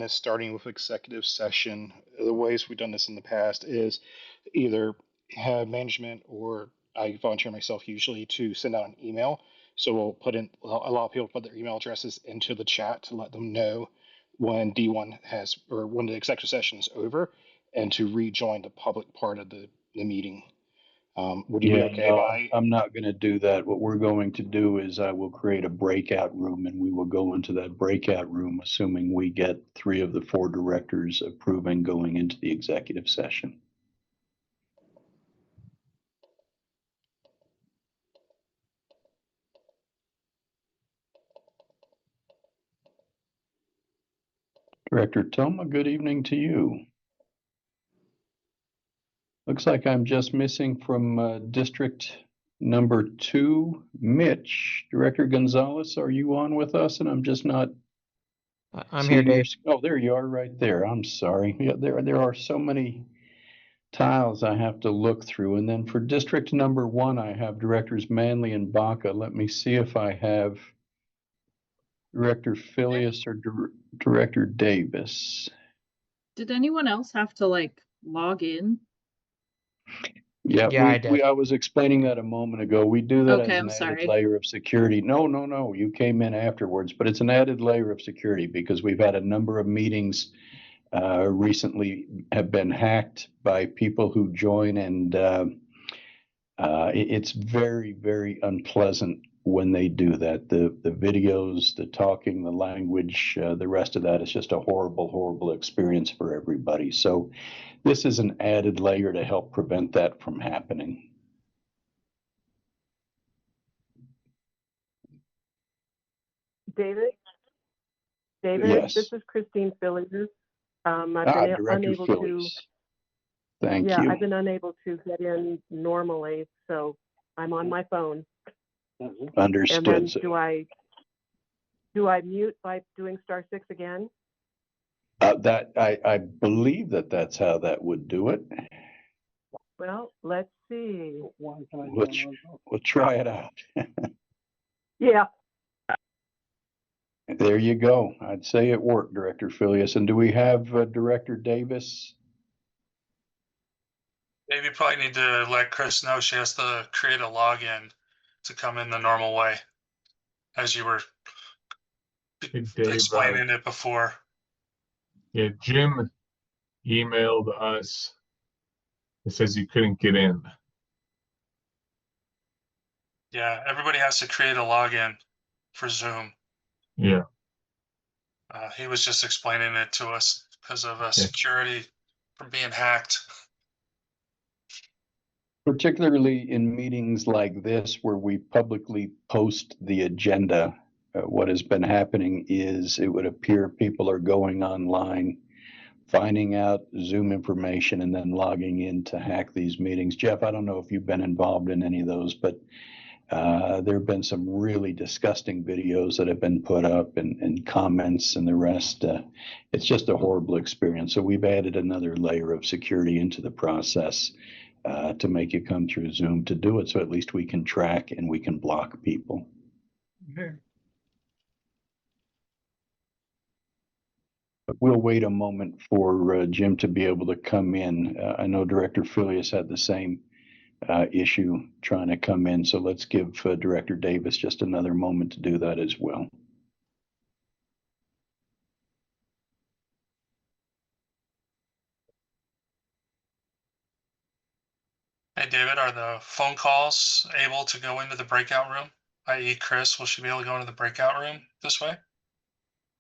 is starting with executive session. The ways we've done this in the past is either have management or I volunteer myself usually to send out an email. So we'll put in allow people to put their email addresses into the chat to let them know when D1 has or when the executive session is over and to rejoin the public part of the meeting. Would you be okay no, by? I'm not going to do that. What we're going to do is I will create a breakout room and we will go into that breakout room, assuming we get 3 of the 4 directors approving going into the executive session. Director Toma, good evening to you. Looks like I'm just missing from district number 2, Mitch. Director Gonzalez, are you on with us? And I'm just not I'm here, Dave. Oh, there you are right there. I'm sorry. Yeah, there are so many tiles I have to look through. And then for district number 1, I have directors Manley and Baca. Let me see if I have Director Filius or Director Davis. Did anyone else have to like log in? Yeah, I did. I was explaining that a moment ago. We do that as an added layer of security. No. You came in afterwards, but it's an added layer of security because we've had a number of meetings recently have been hacked by people who join, and it's very, very unpleasant when they do that. The videos, the talking, the language, the rest of that is just a horrible, horrible experience for everybody. So this is an added layer to help prevent that from happening. David? Yes. This is Christine Fillers. I've been Director unable Phillies. to. Thank you. I've been unable to get in normally, so I'm on my phone. Understood. And then do I mute by doing *6 again? That I believe that's how that would do it. Well, let's see. We'll try it out. Yeah. There you go. I'd say it worked, Director Filius. And do we have Director Davis? Dave, you probably need to let Chris know she has to create a login to come in the normal way, as you were explaining it before. Yeah, Jim emailed us. It says he couldn't get in. Yeah, everybody has to create a login for Zoom. Yeah. He was just explaining it to us because of security from being hacked. Particularly in meetings like this where we publicly post the agenda, what has been happening is it would appear people are going online, finding out Zoom information, and then logging in to hack these meetings. Jeff, I don't know if you've been involved in any of those, but there have been some really disgusting videos that have been put up and comments and the rest. It's just a horrible experience. So we've added another layer of security into the process to make it come through Zoom to do it. So at least we can track and we can block people. Okay. But we'll wait a moment for Jim to be able to come in. I know Director Filius had the same issue trying to come in. So let's give Director Davis just another moment to do that as well. Hey, David, are the phone calls able to go into the breakout room? I.e. Chris, will she be able to go into the breakout room this way?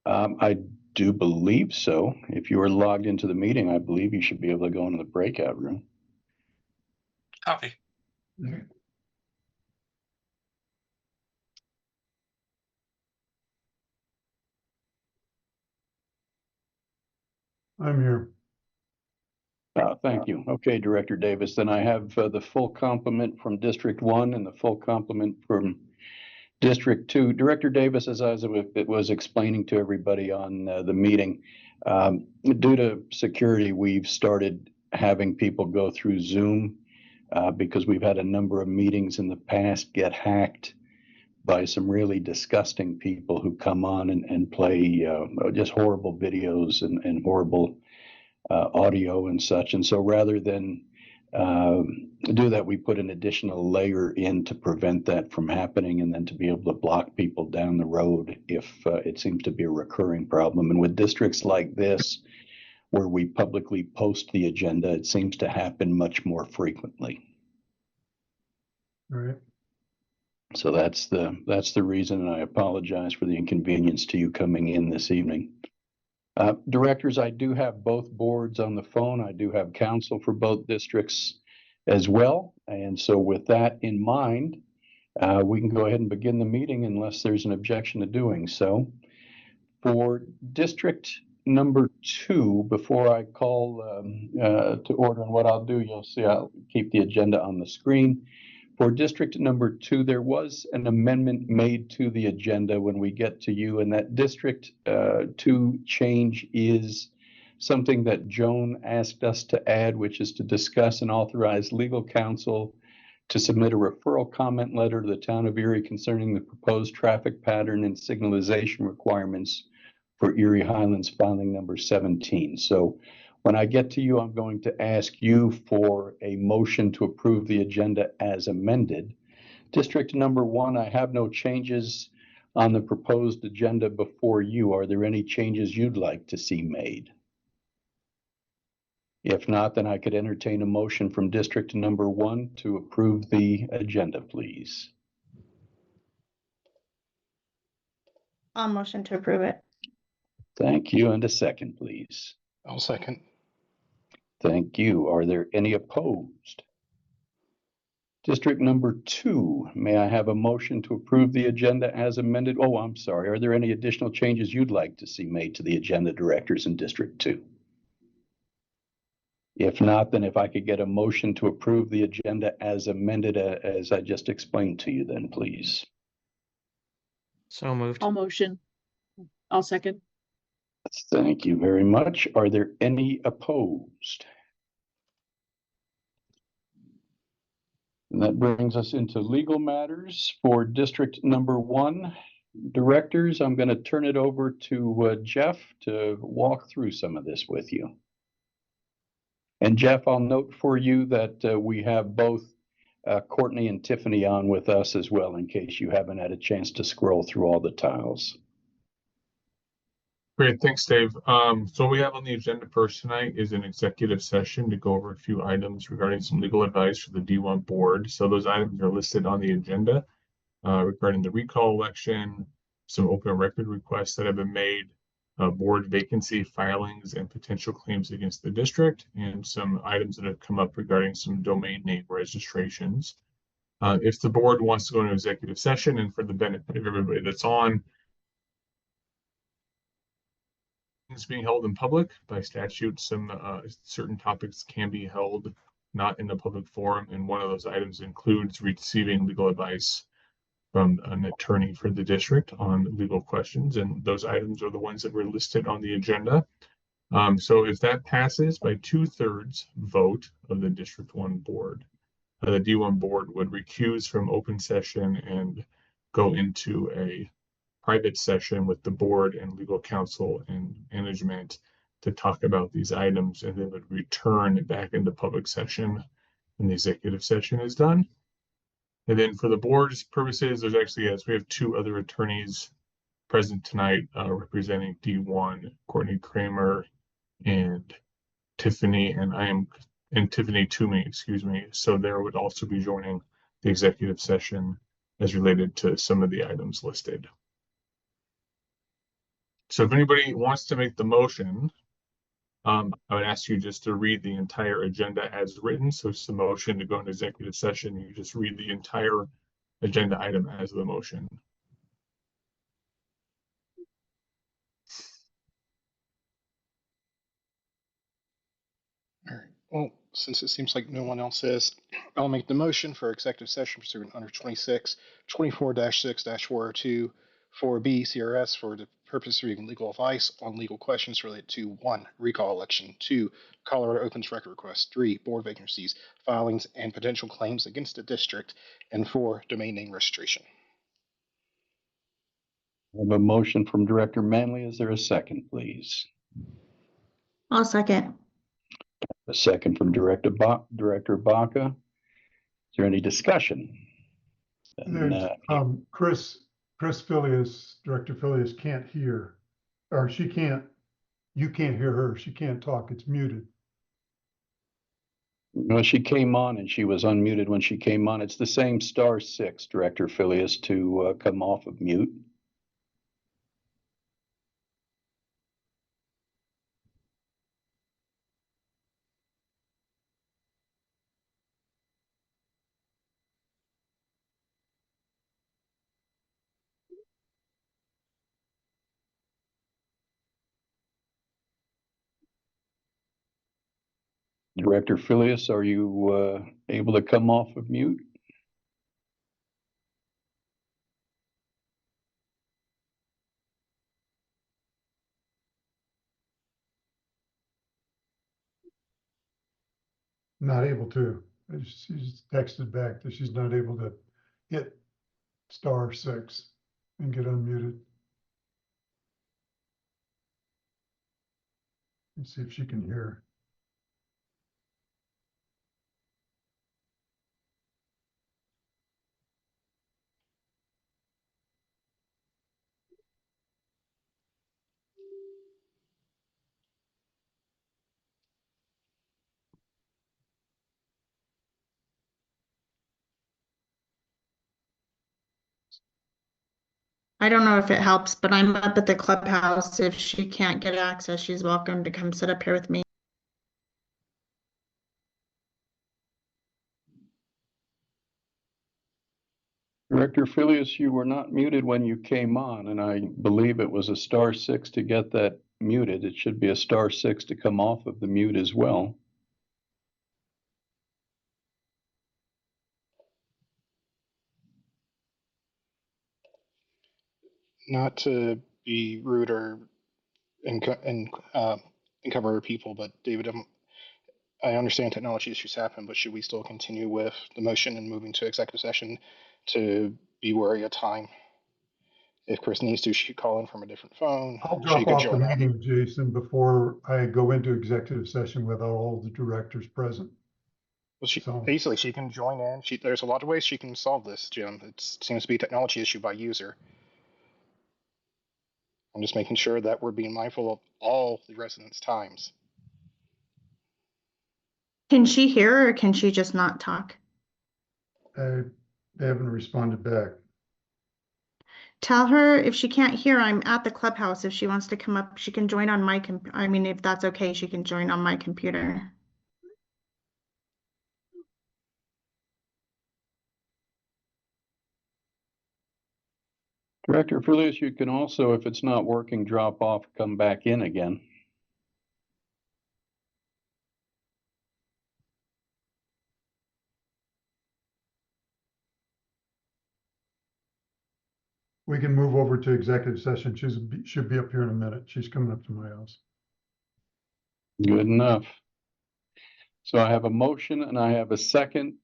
I do believe so. If you were logged into the meeting, I believe you should be able to go into the breakout room. Copy. I'm here. Thank you. Okay, Director Davis. Then I have the full complement from District 1 and the full complement from District 2. Director Davis, as I was explaining to everybody on the meeting, due to security, we've started having people go through Zoom because we've had a number of meetings in the past get hacked by some really disgusting people who come on and play just horrible videos and horrible audio and such. And so rather than do that, we put an additional layer in to prevent that from happening, and then to be able to block people down the road if it seems to be a recurring problem. And with districts like this, where we publicly post the agenda, it seems to happen much more frequently. All right. So that's the reason, and I apologize for the inconvenience to you coming in this evening. Directors, I do have both boards on the phone. I do have counsel for both districts as well. And so with that in mind, we can go ahead and begin the meeting unless there's an objection to doing so. For district number 2, before I call to order, and what I'll do, you'll see I'll keep the agenda on the screen. For district number 2, there was an amendment made to the agenda when we get to you, and that district 2 change is something that Joan asked us to add, which is to discuss and authorize legal counsel to submit a referral comment letter to the town of Erie concerning the proposed traffic pattern and signalization requirements for Erie Highlands filing number 17. So when I get to you, I'm going to ask you for a motion to approve the agenda as amended. District number 1, I have no changes on the proposed agenda before you. Are there any changes you'd like to see made? If not, then I could entertain a motion from district number 1 to approve the agenda, please. I'll motion to approve it. Thank you. And a second, please. I'll second. Thank you. Are there any opposed? District number 2, may I have a motion to approve the agenda as amended? Oh, I'm sorry. Are there any additional changes you'd like to see made to the agenda, directors, in District 2? If not, then if I could get a motion to approve the agenda as amended, as I just explained to you, then please. So moved. I'll motion. I'll second. Thank you very much. Are there any opposed? And that brings us into legal matters for district number 1. Directors, I'm going to turn it over to Jeff to walk through some of this with you. And Jeff, I'll note for you that we have both Courtney and Tiffany on with us as well, in case you haven't had a chance to scroll through all the tiles. Great, thanks, Dave. So what we have on the agenda first tonight is an executive session to go over a few items regarding some legal advice for the D1 board. So those items are listed on the agenda regarding the recall election, some open record requests that have been made, board vacancy filings and potential claims against the district, and some items that have come up regarding some domain name registrations. If the board wants to go into executive session, and for the benefit of everybody that's on, is being held in public by statute. Some certain topics can be held not in a public forum, and one of those items includes receiving legal advice from an attorney for the district on legal questions, and those items are the ones that were listed on the agenda. So if that passes by 2/3 vote of the District 1 board, the D1 board would recuse from open session and go into a private session with the board and legal counsel and management to talk about these items, and then would return back into public session when the executive session is done. And then for the board's purposes, there's actually, yes, we have 2 other attorneys present tonight representing D1, Courtney Kramer and Tiffany, and Tiffany Toomey, excuse me. So there would also be joining the executive session as related to some of the items listed. So if anybody wants to make the motion, I would ask you just to read the entire agenda as written. So it's the motion to go into executive session. You just read the entire agenda item as the motion. All right. Well, since it seems like no one else is, I'll make the motion for executive session pursuant under 24-6-402 4B CRS for the purpose of receiving legal advice on legal questions related to 1. Recall election, 2. Colorado opens record request, 3. Board vacancies, filings, and potential claims against the district, and 4. Domain name registration. I have a motion from Director Manley. Is there a second, please? I'll second. A second from Director Baca. Is there any discussion? There's, Chris Filius, Director Filius can't hear, or you can't hear her. She can't talk. It's muted. Well, she came on and she was unmuted when she came on. It's the same *6, Director Filius, to come off of mute. Director Filius, are you able to come off of mute? Not able to. She's texted back that she's not able to hit *6 and get unmuted. Let's see if she can hear. I don't know if it helps, but I'm up at the clubhouse. If she can't get access, she's welcome to come sit up here with me. Director Filius, you were not muted when you came on, and I believe it was a *6 to get that muted. It should be a *6 to come off of the mute as well. Not to be rude or uncover people, but David, I understand technology issues happen, but should we still continue with the motion and moving to executive session to be wary of time? If Chris needs to, she could call in from a different phone. I'll She drop could off the join up. meeting, Jason, before I go into executive session without all the directors present. Well, So- easily she can join in. There's a lot of ways she can solve this, Jim. It seems to be a technology issue by user. I'm just making sure that we're being mindful of all the residents' times. Can she hear or can she just not talk? They haven't responded back. Tell her if she can't hear, I'm at the clubhouse. If she wants to come up, she can join on my I mean, if that's okay, she can join on my computer. Director Filius, you can also, if it's not working, drop off, come back in again. We can move over to executive session. Should be up here in a minute. She's coming up to my house. Good enough. So I have a motion and I have a second.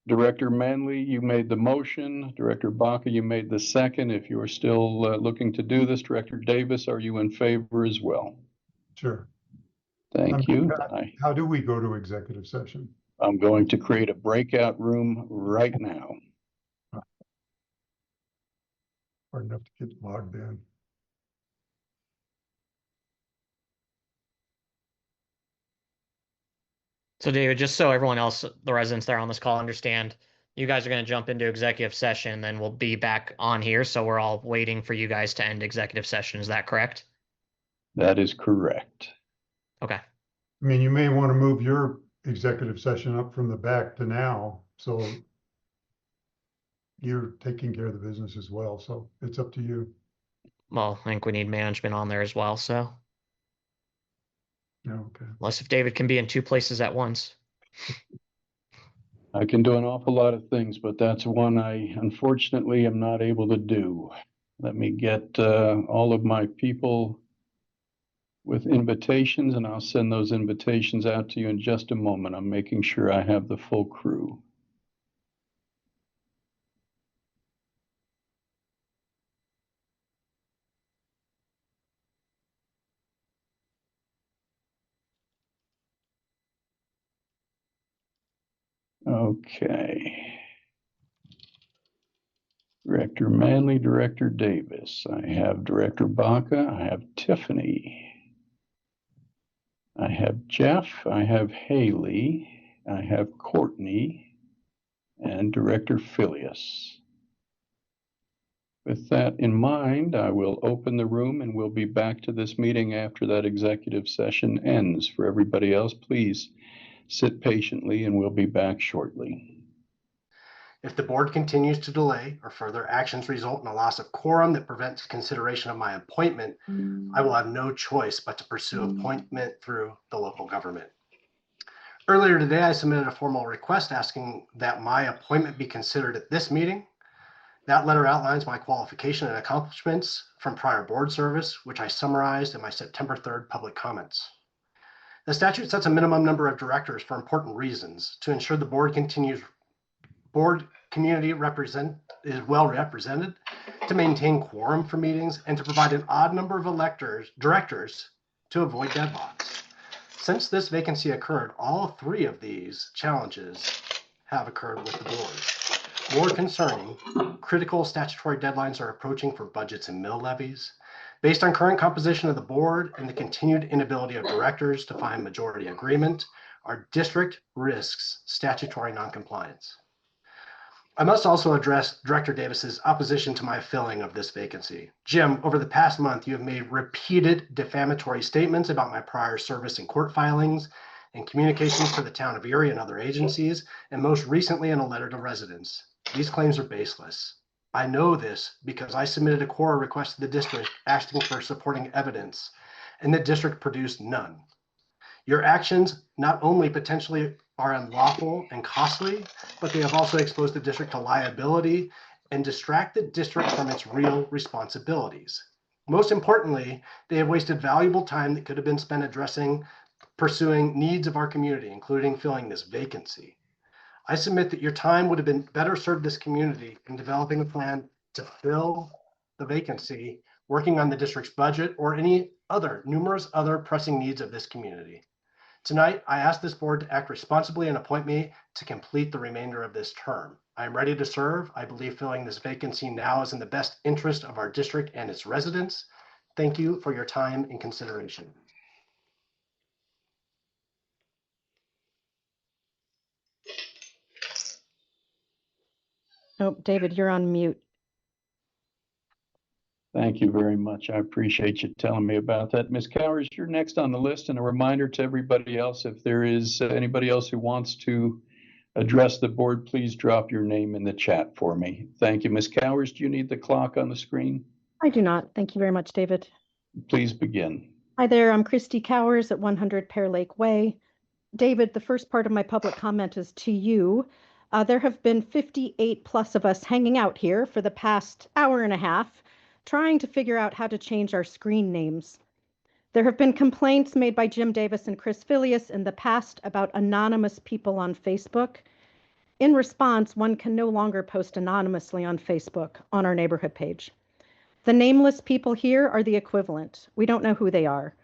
Director Manley, you made the motion. Director Baca, you made the second. If you are still looking to do this, Director Davis, are you in favor as well? Sure. Thank you. How do we go to executive session? I'm going to create a breakout room right now. Hard enough to get logged in. So David, just so everyone else, the residents that are on this call understand, you guys are going to jump into executive session, then we'll be back on here. So we're all waiting for you guys to end executive session. Is that correct? That is correct. Okay. I mean, you may want to move your executive session up from the back to now, so you're taking care of the business as well. So it's up to you. Well, I think we need management on there as well. So Yeah, okay. unless if David can be in two places at once. I can do an awful lot of things, but that's one I unfortunately am not able to do. Let me get all of my people with invitations, and I'll send those invitations out to you in just a moment. I'm making sure I have the full crew. Okay. Director Manley, Director Davis. I have Director Baca. I have Tiffany. I have Jeff. I have Haley. I have Courtney and Director Filius. With that in mind, I will open the room and we'll be back to this meeting after that executive session ends. For everybody else, please sit patiently and we'll be back shortly. If the board continues to delay or further actions result in a loss of quorum that prevents consideration of my appointment, I will have no choice but to pursue appointment through the local government. Earlier today, I submitted a formal request asking that my appointment be considered at this meeting. That letter outlines my qualification and accomplishments from prior board service, which I summarized in my September 3rd public comments. The statute sets a minimum number of directors for important reasons to ensure the board community is well represented, to maintain quorum for meetings, and to provide an odd number of directors to avoid deadlocks. Since this vacancy occurred, all three of these challenges have occurred with the board. More concerning, critical statutory deadlines are approaching for budgets and mill levies. Based on current composition of the board and the continued inability of directors to find majority agreement, our district risks statutory noncompliance. I must also address Director Davis's opposition to my filling of this vacancy. Jim, over the past month, you have made repeated defamatory statements about my prior service in court filings and communications to the town of Erie and other agencies, and most recently in a letter to residents. These claims are baseless. I know this because I submitted a quorum request to the district asking for supporting evidence, and the district produced none. Your actions not only potentially are unlawful and costly, but they have also exposed the district to liability and distract the district from its real responsibilities. Most importantly, they have wasted valuable time that could have been spent pursuing needs of our community, including filling this vacancy. I submit that your time would have been better served this community in developing a plan to fill the vacancy, working on the district's budget, or any numerous other pressing needs of this community. Tonight, I ask this board to act responsibly and appoint me to complete the remainder of this term. I am ready to serve. I believe filling this vacancy now is in the best interest of our district and its residents. Thank you for your time and consideration. Oh, David, you're on mute. Thank you very much. I appreciate you telling me about that. Ms. Cowers, you're next on the list, and a reminder to everybody else, if there is anybody else who wants to address the board, please drop your name in the chat for me. Thank you. Ms. Cowers, do you need the clock on the screen? I do not. Thank you very much, David. Please begin. Hi there, I'm Christy Cowers at 100 Pear Lake Way. David, the first part of my public comment is to you. There have been 58 plus of us hanging out here for the past hour and a half, trying to figure out how to change our screen names. There have been complaints made by Jim Davis and Chris Filius in the past about anonymous people on Facebook. In response, one can no longer post anonymously on Facebook on our neighborhood page. The nameless people here are the equivalent. We don't know who they are.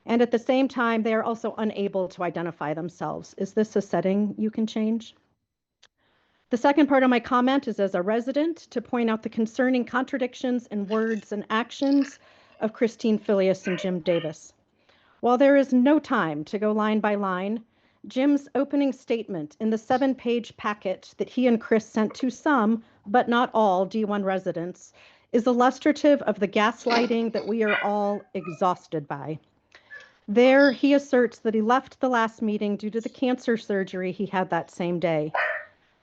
And at the same time, they are also unable to identify themselves. Is this a setting you can change? The second part of my comment is as a resident to point out the concerning contradictions in words and actions of Christine Filius and Jim Davis. While there is no time to go line by line, Jim's opening statement in the 7-page packet that he and Chris sent to some, but not all, D1 residents is illustrative of the gaslighting that we are all exhausted by. There, he asserts that he left the last meeting due to the cancer surgery he had that same day.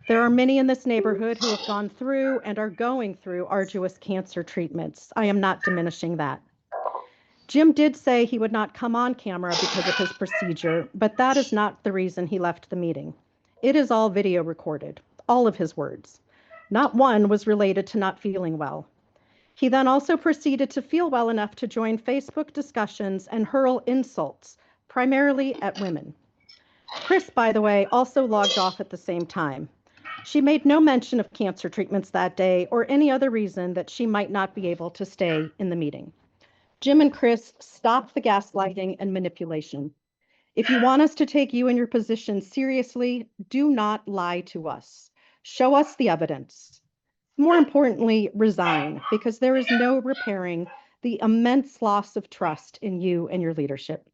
There are many in this neighborhood who have gone through and are going through arduous cancer treatments. I am not diminishing that. Jim did say he would not come on camera because of his procedure, but that is not the reason he left the meeting. It is all video recorded, all of his words. Not one was related to not feeling well. He then also proceeded to feel well enough to join Facebook discussions and hurl insults, primarily at women. Chris, by the way, also logged off at the same time. She made no mention of cancer treatments that day or any other reason that she might not be able to stay in the meeting. Jim and Chris stopped the gaslighting and manipulation. If you want us to take you and your position seriously, do not lie to us. Show us the evidence. More importantly, resign, because there is no repairing the immense loss of trust in you and your leadership.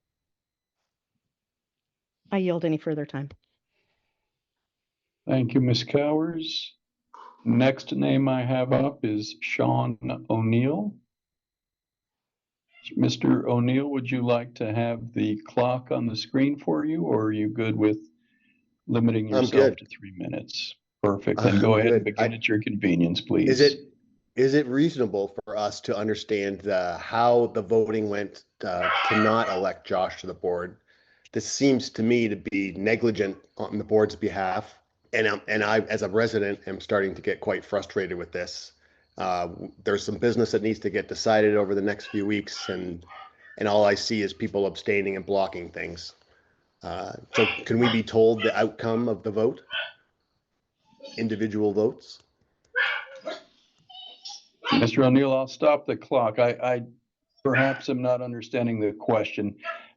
I yield any further time. Thank you, Ms. Cowers. Next name I have up is Sean O'Neill. Mr. O'Neill, would you like to have the clock on the screen for you, or are you good with limiting yourself to 3 minutes? Perfect. Then go ahead and begin at your convenience, please. Is it reasonable for us to understand how the voting went to not elect Josh to the board? This seems to me to be negligent on the board's behalf, and I, as a resident, am starting to get quite frustrated with this. There's some business that needs to get decided over the next few weeks, and all I see is people abstaining and blocking things. So can we be told the outcome of the vote? Individual votes? Mr. O'Neill, I'll stop the clock. I perhaps am not understanding the question.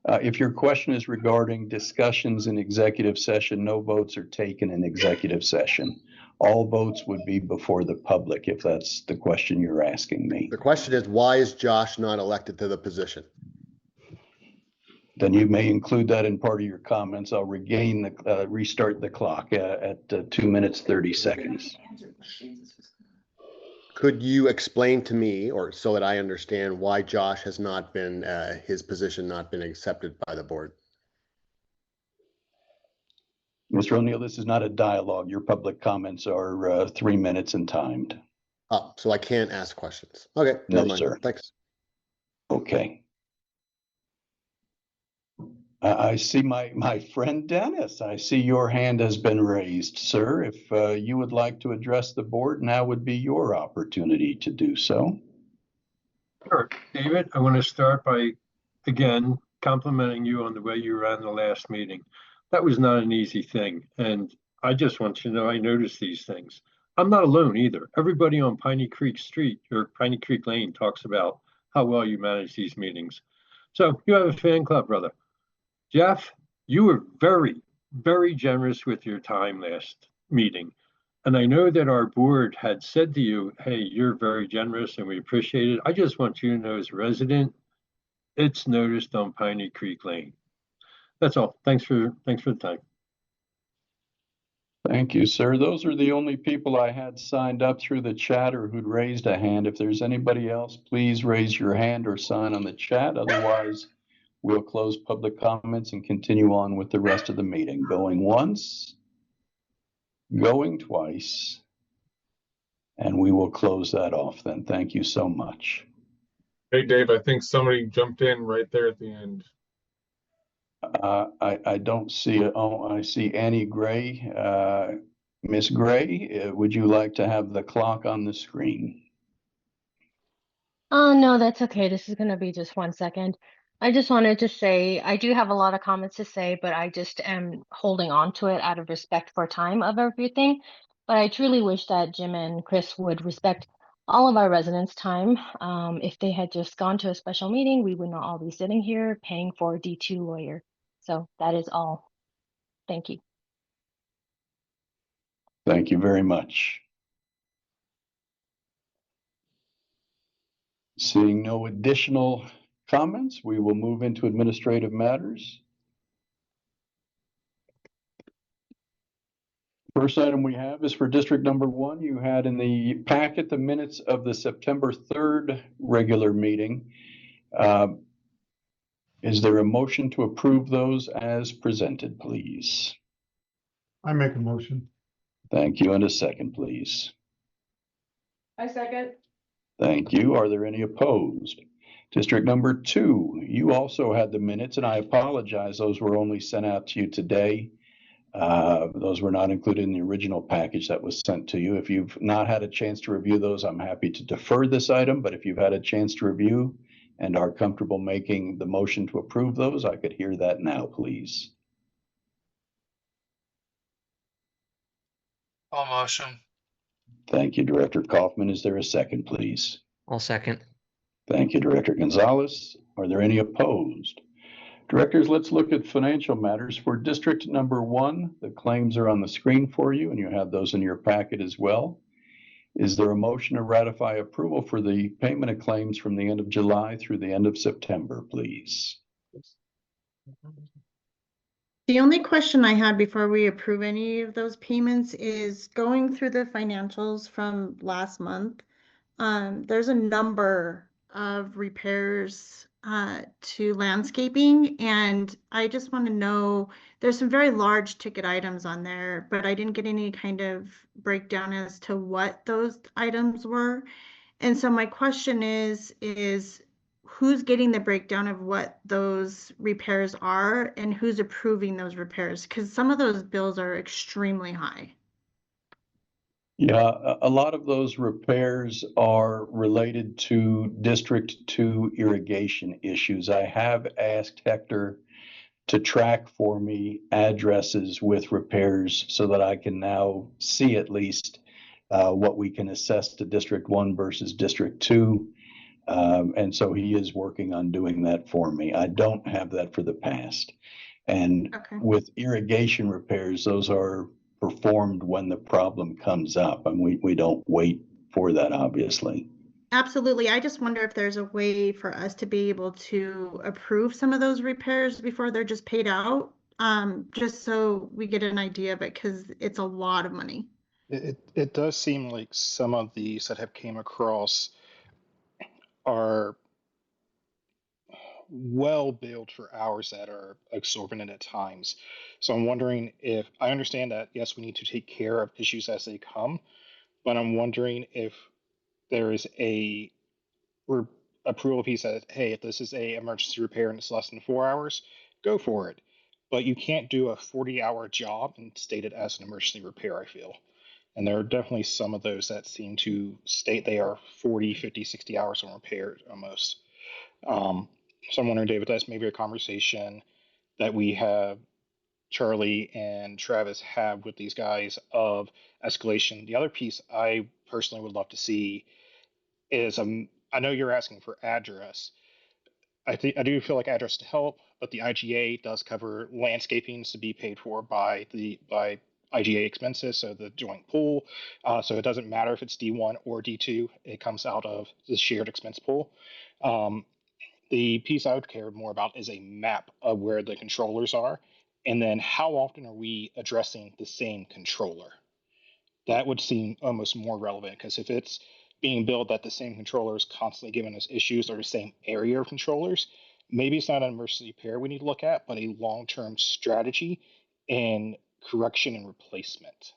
If your question is regarding discussions in executive session, no votes are taken in executive session. All votes would be before the public, if that's the question you're asking me. The question is, why is Josh not elected to the position? Then you may include that in part of your comments. I'll restart the clock at 2 minutes, 30 seconds. Could you explain to me, or so that I understand, why Josh has not been, his position not been accepted by the board? Mr. O'Neill, this is not a dialogue. Your public comments are 3 minutes and timed. Oh, so I can't ask questions. Okay. No, sir. Thanks. Okay. I see my friend Dennis. I see your hand has been raised, sir. If you would like to address the board, now would be your opportunity to do so. Sure. David, I want to start by, again, complimenting you on the way you ran the last meeting. That was not an easy thing. And I just want you to know I noticed these things. I'm not alone either. Everybody on Piney Creek Street or Piney Creek Lane talks about how well you manage these meetings. So you have a fan club, brother. Jeff, you were very, very generous with your time last meeting. And I know that our board had said to you, hey, you're very generous and we appreciate it. I just want you to know, as a resident, it's noticed on Piney Creek Lane. That's all. Thanks for the time. Thank you, sir. Those are the only people I had signed up through the chat or who'd raised a hand. If there's anybody else, please raise your hand or sign on the chat. Otherwise, we'll close public comments and continue on with the rest of the meeting. Going once, going twice, and we will close that off then. Thank you so much. Hey, Dave, I think somebody jumped in right there at the end. I don't see it. Oh, I see Annie Gray. Miss Gray, would you like to have the clock on the screen? No, that's okay. This is going to be just 1 second. I just wanted to say, I do have a lot of comments to say, but I just am holding on to it out of respect for time of everything. But I truly wish that Jim and Chris would respect all of our residents' time. If they had just gone to a special meeting, we would not all be sitting here paying for a D2 lawyer. So that is all. Thank you. Thank you very much. Seeing no additional comments, we will move into administrative matters. First item we have is for district number 1. You had in the packet the minutes of the September 3rd regular meeting. Is there a motion to approve those as presented, please? I make a motion. Thank you. And a second, please. I second. Thank you. Are there any opposed? District number 2, you also had the minutes, and I apologize. Those were only sent out to you today. Those were not included in the original package that was sent to you. If you've not had a chance to review those, I'm happy to defer this item, but if you've had a chance to review and are comfortable making the motion to approve those, I could hear that now, please. I'll motion. Thank you, Director Kaufman. Is there a second, please? I'll second. Thank you, Director Gonzalez. Are there any opposed? Directors, let's look at financial matters. For District Number 1, the claims are on the screen for you, and you have those in your packet as well. Is there a motion to ratify approval for the payment of claims from the end of July through the end of September, please? The only question I had before we approve any of those payments is going through the financials from last month. There's a number of repairs to landscaping, and I just want to know, there's some very large ticket items on there, but I didn't get any kind of breakdown as to what those items were. And so my question is who's getting the breakdown of what those repairs are and who's approving those repairs? Because some of those bills are extremely high. Yeah, a lot of those repairs are related to District 2 irrigation issues. I have asked Hector to track for me addresses with repairs so that I can now see at least what we can assess to District 1 versus District 2. And so he is working on doing that for me. I don't have that for the past. And with irrigation repairs, those are performed when the problem comes up, and we don't wait for that, obviously. Absolutely. I just wonder if there's a way for us to be able to approve some of those repairs before they're just paid out, just so we get an idea of it, because it's a lot of money. It does seem like some of these that have came across are well billed for hours that are exorbitant at times. So I'm wondering if I understand that, yes, we need to take care of issues as they come, but I'm wondering if there is a approval piece that, hey, if this is a emergency repair and it's less than 4 hours, go for it. But you can't do a 40-hour job and state it as an emergency repair, I feel. And there are definitely some of those that seem to state they are 40, 50, 60 hours on repair almost. So I'm wondering, David, that's maybe a conversation that we have Charlie and Travis have with these guys of escalation. The other piece I personally would love to see is I know you're asking for address. I do feel like address to help, but the IGA does cover landscaping to be paid for by IGA expenses, so the joint pool. So it doesn't matter if it's D1 or D2; it comes out of the shared expense pool. The piece I would care more about is a map of where the controllers are, and then how often are we addressing the same controller? That would seem almost more relevant, because if it's being billed that the same controller is constantly giving us issues or the same area of controllers, maybe it's not an emergency repair we need to look at, but a long-term strategy in correction and replacement.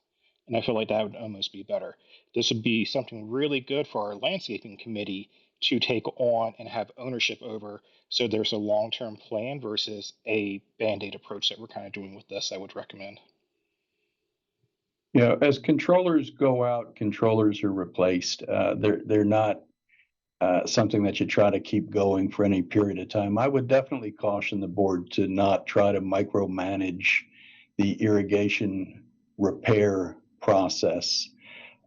And I feel like that would almost be better. This would be something really good for our landscaping committee to take on and have ownership over. So there's a long-term plan versus a band-aid approach that we're kind of doing with this, I would recommend. Yeah, as controllers go out, controllers are replaced. They're not something that you try to keep going for any period of time. I would definitely caution the board to not try to micromanage the irrigation repair process.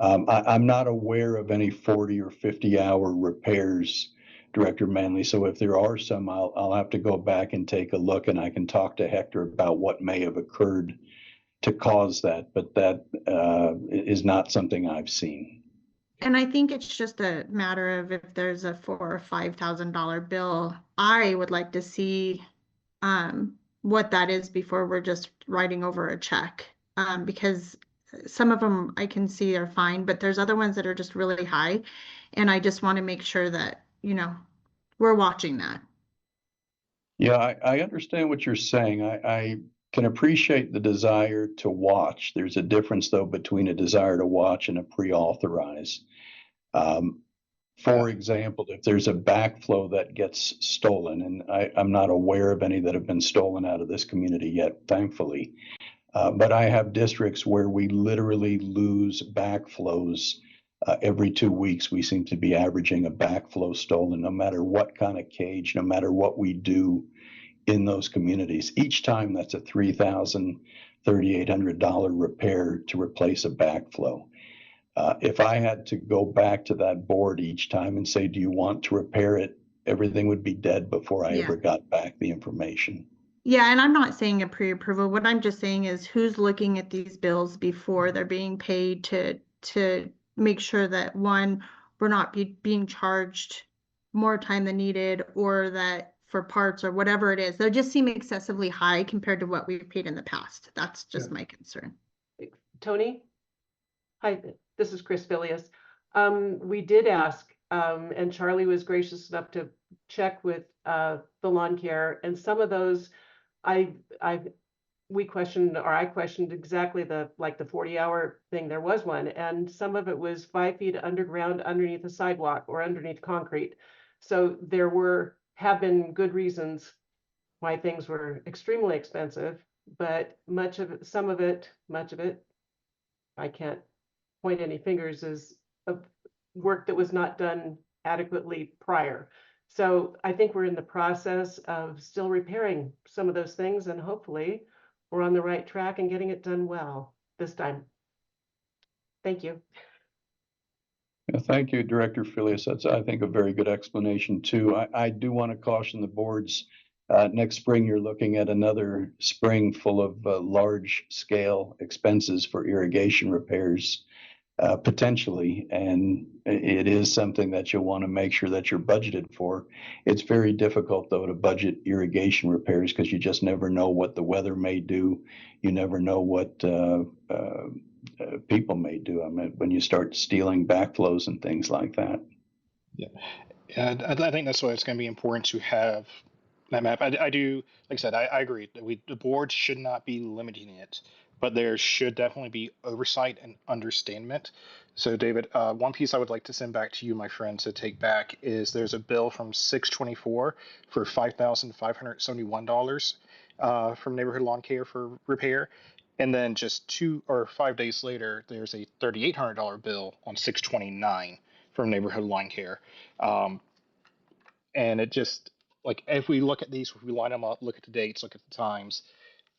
I'm not aware of any 40 or 50-hour repairs, Director Manley. So if there are some, I'll have to go back and take a look, and I can talk to Hector about what may have occurred to cause that. But that is not something I've seen. And I think it's just a matter of if there's a $4,000 or $5,000 bill, I would like to see what that is before we're just writing over a check. Because some of them I can see are fine, but there's other ones that are just really high. And I just want to make sure that, we're watching that. Yeah, I understand what you're saying. I can appreciate the desire to watch. There's a difference, though, between a desire to watch and a pre-authorize. For example, if there's a backflow that gets stolen, and I'm not aware of any that have been stolen out of this community yet, thankfully, but I have districts where we literally lose backflows. Every 2 weeks, we seem to be averaging a backflow stolen, no matter what kind of cage, no matter what we do in those communities. Each time, that's a $3,000, $3,800 repair to replace a backflow. If I had to go back to that board each time and say, do you want to repair it? Everything would be dead before I ever got back the information. Yeah, and I'm not saying a pre-approval. What I'm just saying is who's looking at these bills before they're being paid to make sure that one, we're not being charged more time than needed, or that for parts or whatever it is. They just seem excessively high compared to what we've paid in the past. That's just my concern. Tony? Hi, this is Chris Filius. We did ask, and Charlie was gracious enough to check with the lawn care, and some of those I questioned exactly the 40-hour thing. There was one, and some of it was 5 feet underground underneath the sidewalk or underneath concrete. So there have been good reasons why things were extremely expensive, but much of it, I can't point any fingers, is of work that was not done adequately prior. So I think we're in the process of still repairing some of those things, and hopefully we're on the right track and getting it done well this time. Thank you. Yeah, thank you, Director Filius. That's, I think, a very good explanation too. I do want to caution the boards. Next spring, you're looking at another spring full of large scale expenses for irrigation repairs, potentially. And it is something that you'll want to make sure that you're budgeted for. It's very difficult, though, to budget irrigation repairs because you just never know what the weather may do. You never know what people may do. I mean, when you start stealing backflows and things like that. Yeah, and I think that's why it's going to be important to have that map. I do, like I said, I agree that the board should not be limiting it, but there should definitely be oversight and understanding. So, David, one piece I would like to send back to you, my friend, to take back is there's a bill from 624 for $5,571 from Neighborhood Lawn Care for repair. And then just 2 or 5 days later, there's a $3,800 bill on 629 from Neighborhood Lawn Care. And it just, like, if we look at these, if we line them up, look at the dates, look at the times,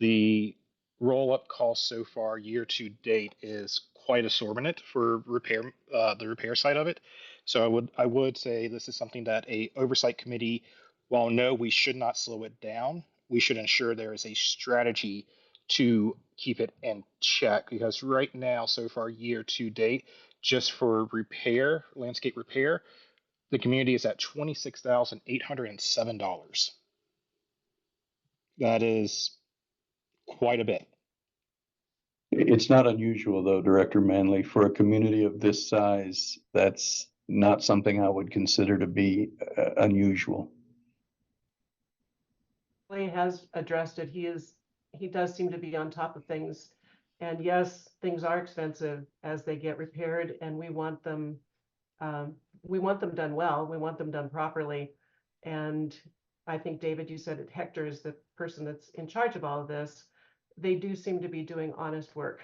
the roll up cost so far year to date is quite assorbitant for repair, the repair side of it. So I would say this is something that a oversight committee, while no, we should not slow it down, we should ensure there is a strategy to keep it in check, because right now, so far year to date, just for repair, landscape repair, the community is at $26,807. That is quite a bit. It's not unusual, though, Director Manley, for a community of this size. That's not something I would consider to be unusual. Clay has addressed it. He does seem to be on top of things. And yes, things are expensive as they get repaired, and we want them done well. We want them done properly. And I think, David, you said it, Hector is the person that's in charge of all of this. They do seem to be doing honest work.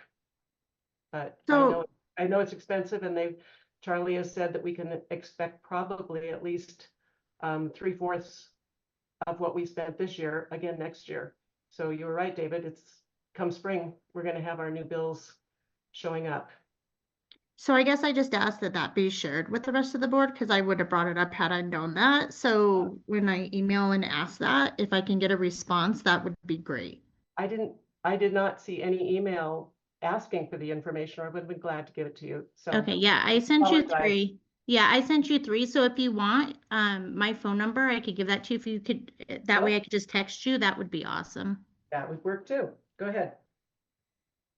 But I know it's expensive, and Charlie has said that we can expect probably at least 3/4 of what we spent this year again next year. So you were right, David. It's come spring, we're going to have our new bills showing up. So I guess I just asked that be shared with the rest of the board, because I would have brought it up had I known that. So when I email and ask that, if I can get a response, that would be great. I did not see any email asking for the information, or I would have been glad to give it to you. So okay, yeah, I sent you 3. Yeah, I sent you 3. So if you want my phone number, I could give that to you. If you could, that way I could just text you. That would be awesome. That would work too. Go ahead.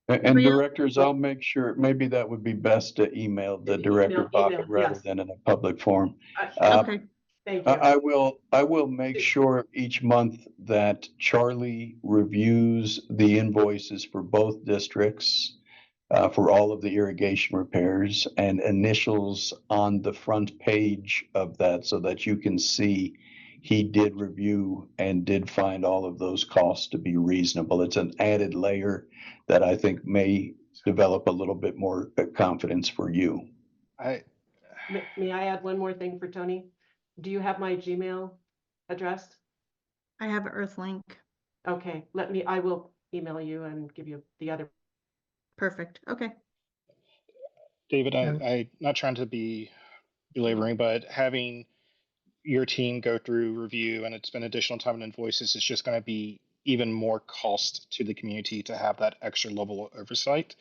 And directors, I'll make sure, maybe that would be best to email the director, Bobby, rather than in a public forum. Okay, thank you. I will make sure each month that Charlie reviews the invoices for both districts, for all of the irrigation repairs, and initials on the front page of that so that you can see he did review and did find all of those costs to be reasonable. It's an added layer that I think may develop a little bit more confidence for you. May I add one more thing for Tony? Do you have my Gmail address? I have Earthlink. Okay, I will email you and give you the other. Perfect. Okay. David, I'm not trying to be belaboring, but having your team go through review and it's been additional time and invoices is just going to be even more cost to the community to have that extra level of oversight.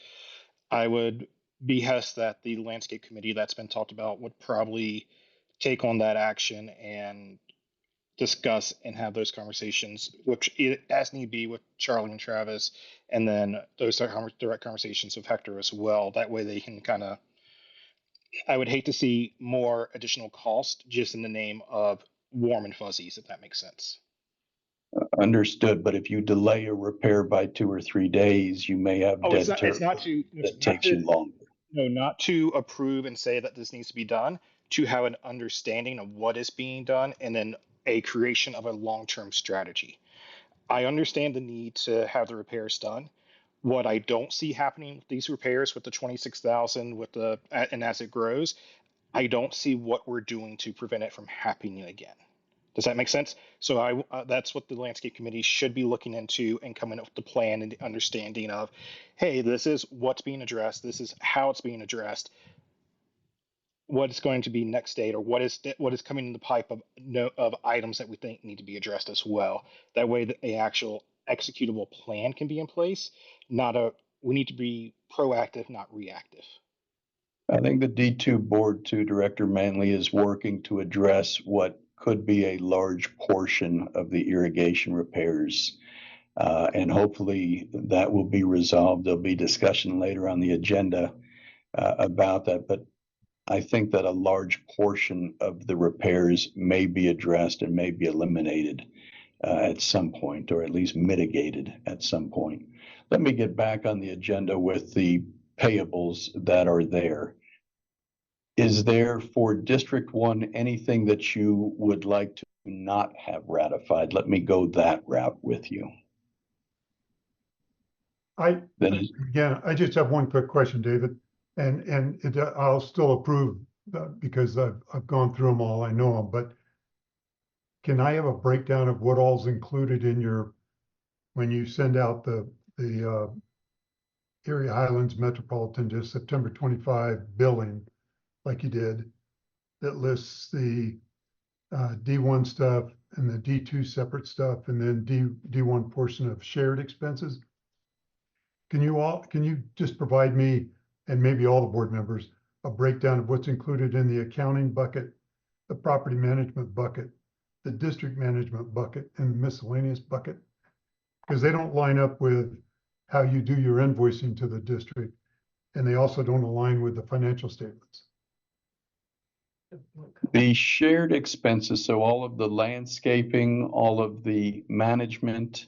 I would behest that the landscape committee that's been talked about would probably take on that action and discuss and have those conversations, which as need be with Charlie and Travis, and then those direct conversations with Hector as well. That way they can kind of, I would hate to see more additional cost just in the name of warm and fuzzies, if that makes sense. Understood, but if you delay a repair by 2 or 3 days, you may have dead turf that takes you longer. No, not to approve and say that this needs to be done, to have an understanding of what is being done and then a creation of a long-term strategy. I understand the need to have the repairs done. What I don't see happening with these repairs with the 26,000 with the, and as it grows, I don't see what we're doing to prevent it from happening again. Does that make sense? So that's what the landscape committee should be looking into and coming up with the plan and the understanding of, hey, this is what's being addressed. This is how it's being addressed. What's going to be next date, or what is coming in the pipe of items that we think need to be addressed as well. That way, that a actual executable plan can be in place. We need to be proactive, not reactive. I think the D2 board too, Director Manley, is working to address what could be a large portion of the irrigation repairs. And hopefully that will be resolved. There'll be discussion later on the agenda about that. But I think that a large portion of the repairs may be addressed and may be eliminated at some point, or at least mitigated at some point. Let me get back on the agenda with the payables that are there. Is there for District 1 anything that you would like to not have ratified? Let me go that route with you. I just have one quick question, David, and I'll still approve because I've gone through them all. I know them, but can I have a breakdown of what all's included in when you send out the Erie Highlands Metropolitan just September 25 billing, like you did, that lists the D1 stuff and the D2 separate stuff, and then D1 portion of shared expenses? Can you just provide me, and maybe all the board members, a breakdown of what's included in the accounting bucket, the property management bucket, the district management bucket, and the miscellaneous bucket? Because they don't line up with how you do your invoicing to the district, and they also don't align with the financial statements. The shared expenses, so all of the landscaping, all of the management,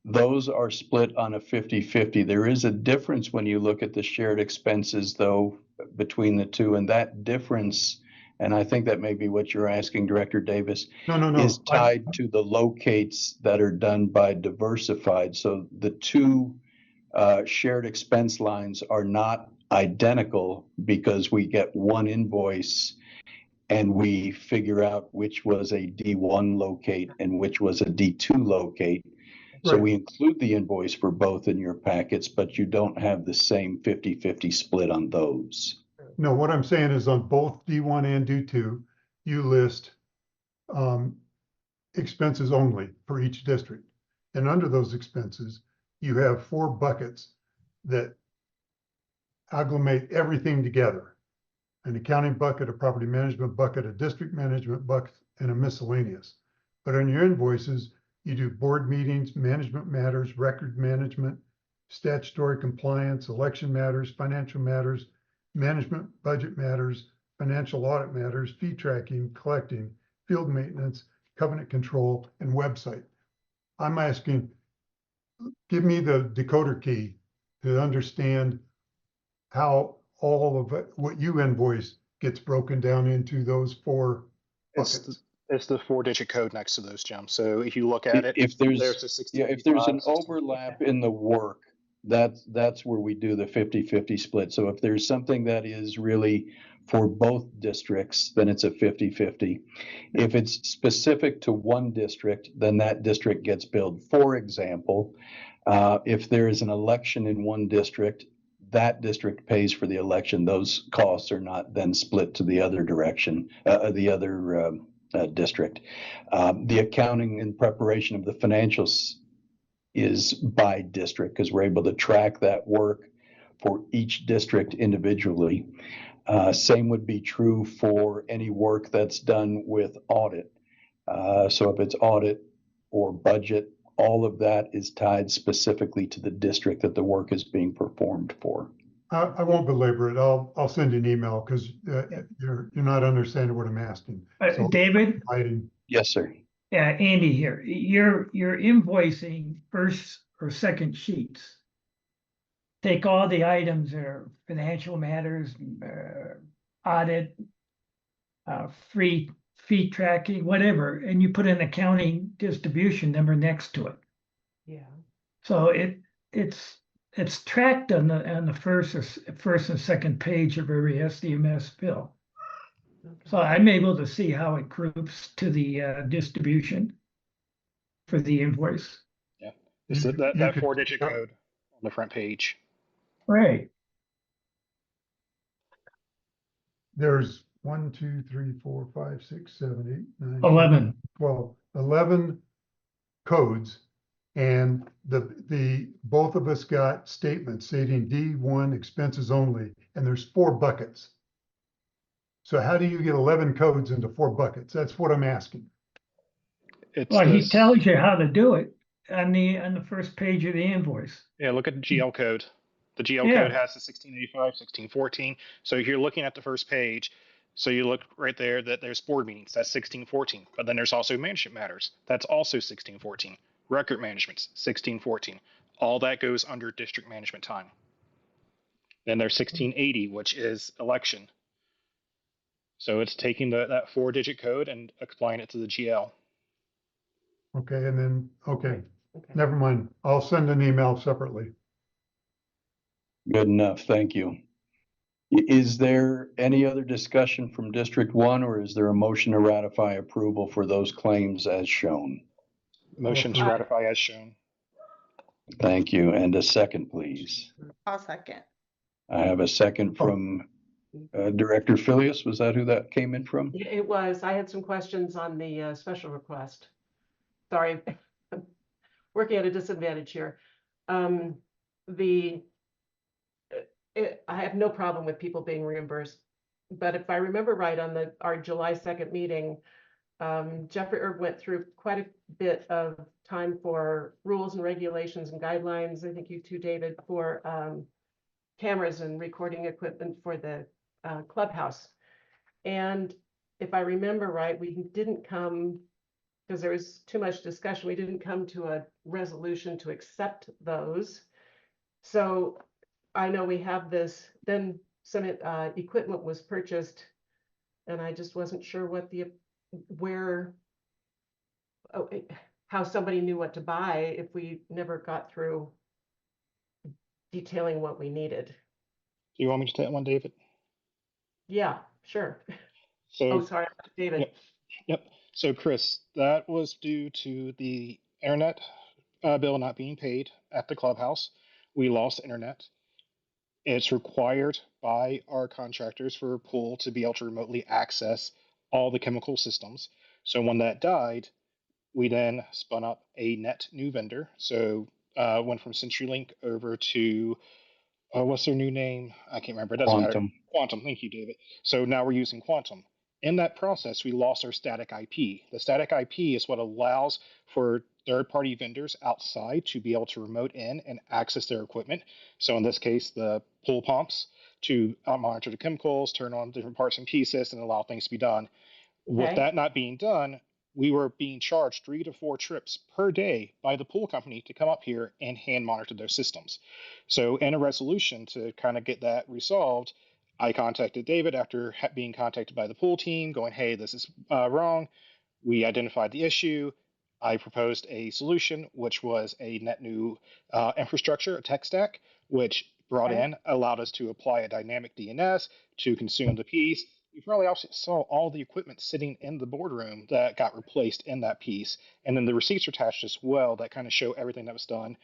those are split on a 50-50. There is a difference when you look at the shared expenses, though, between the two, and that difference, and I think that may be what you're asking, Director Davis, is tied to the locates that are done by Diversified. So the two shared expense lines are not identical because we get one invoice and we figure out which was a D1 locate and which was a D2 locate. So we include the invoice for both in your packets, but you don't have the same 50-50 split on those. No, what I'm saying is on both D1 and D2, you list expenses only for each district. And under those expenses, you have 4 buckets that agglomerate everything together: an accounting bucket, a property management bucket, a district management bucket, and a miscellaneous. But on your invoices, you do board meetings, management matters, record management, statutory compliance, election matters, financial matters, management budget matters, financial audit matters, fee tracking, collecting, field maintenance, covenant control, and website. I'm asking, give me the decoder key to understand how all of it, what you invoice gets broken down into those 4 buckets. It's the 4-digit code next to those, Jim. So if you look at it, if there's an overlap in the work, that's where we do the 50-50 split. So if there's something that is really for both districts, then it's a 50-50. If it's specific to one district, then that district gets billed. For example, if there is an election in one district, that district pays for the election. Those costs are not then split to the other direction, the other district. The accounting and preparation of the financials is by district because we're able to track that work for each district individually. Same would be true for any work that's done with audit. So if it's audit or budget, all of that is tied specifically to the district that the work is being performed for. I won't belabor it. I'll send you an email because you're not understanding what I'm asking. So David? Yes, sir. Yeah, Andy here. You're invoicing first or second sheets. Take all the items that are financial matters, audit, fee tracking, whatever, and you put an accounting distribution number next to it. Yeah. So it's tracked on the first and second page of every SDMS bill. Okay. So I'm able to see how it groups to the distribution for the invoice. Yeah, it's that 4-digit code on the front page. Right. There's 1, 2, 3, 4, 5, 6, 7, 8, 9, 11. 12, 11 codes. And the both of us got statements stating D1 expenses only, and there's 4 buckets. So how do you get 11 codes into 4 buckets? That's what I'm asking. Well, he tells you how to do it on the first page of the invoice. Yeah, look at the GL code. The GL code has the 1685, 1614. So if you're looking at the first page, so you look right there that there's board meetings, that's 1614. But then there's also management matters, that's also 1614. Record management's 1614. All that goes under district management time. Then there's 1680, which is election. So it's taking that 4-digit code and applying it to the GL. Okay, and then, okay, never mind. I'll send an email separately. Good enough. Thank you. Is there any other discussion from District 1, or is there a motion to ratify approval for those claims as shown? Motion to ratify as shown. Thank you. And a second, please. I'll second. I have a second from Director Filius. Was that who that came in from? It was. I had some questions on the special request. Sorry, working at a disadvantage here. I have no problem with people being reimbursed, but if I remember right, on our July 2nd meeting, Jeffrey Erb went through quite a bit of time for rules and regulations and guidelines. I think you too, David, for cameras and recording equipment for the clubhouse. And if I remember right, we didn't come, because there was too much discussion, we didn't come to a resolution to accept those. So I know we have this, then some equipment was purchased, and I just wasn't sure how somebody knew what to buy if we never got through detailing what we needed. Do you want me to take that one, David? Yeah, sure. So, sorry, David. Yep. So, Chris, that was due to the internet bill not being paid at the clubhouse. We lost internet. It's required by our contractors for a pool to be able to remotely access all the chemical systems. So when that died, we then spun up a net new vendor. So went from CenturyLink over to, what's their new name? I can't remember. It doesn't matter. Quantum. Thank you, David. So now we're using Quantum. In that process, we lost our static IP. The static IP is what allows for third-party vendors outside to be able to remote in and access their equipment. So in this case, the pool pumps to monitor the chemicals, turn on different parts and pieces, and allow things to be done. Okay. With that not being done, we were being charged 3 to 4 trips per day by the pool company to come up here and hand monitor their systems. So in a resolution to kind of get that resolved, I contacted David after being contacted by the pool team going, hey, this is wrong. We identified the issue. I proposed a solution, which was a net new infrastructure, a tech stack, which brought in, allowed us to apply a dynamic DNS to consume the piece. You probably also saw all the equipment sitting in the boardroom that got replaced in that piece. And then the receipts are attached as well that kind of show everything that was done.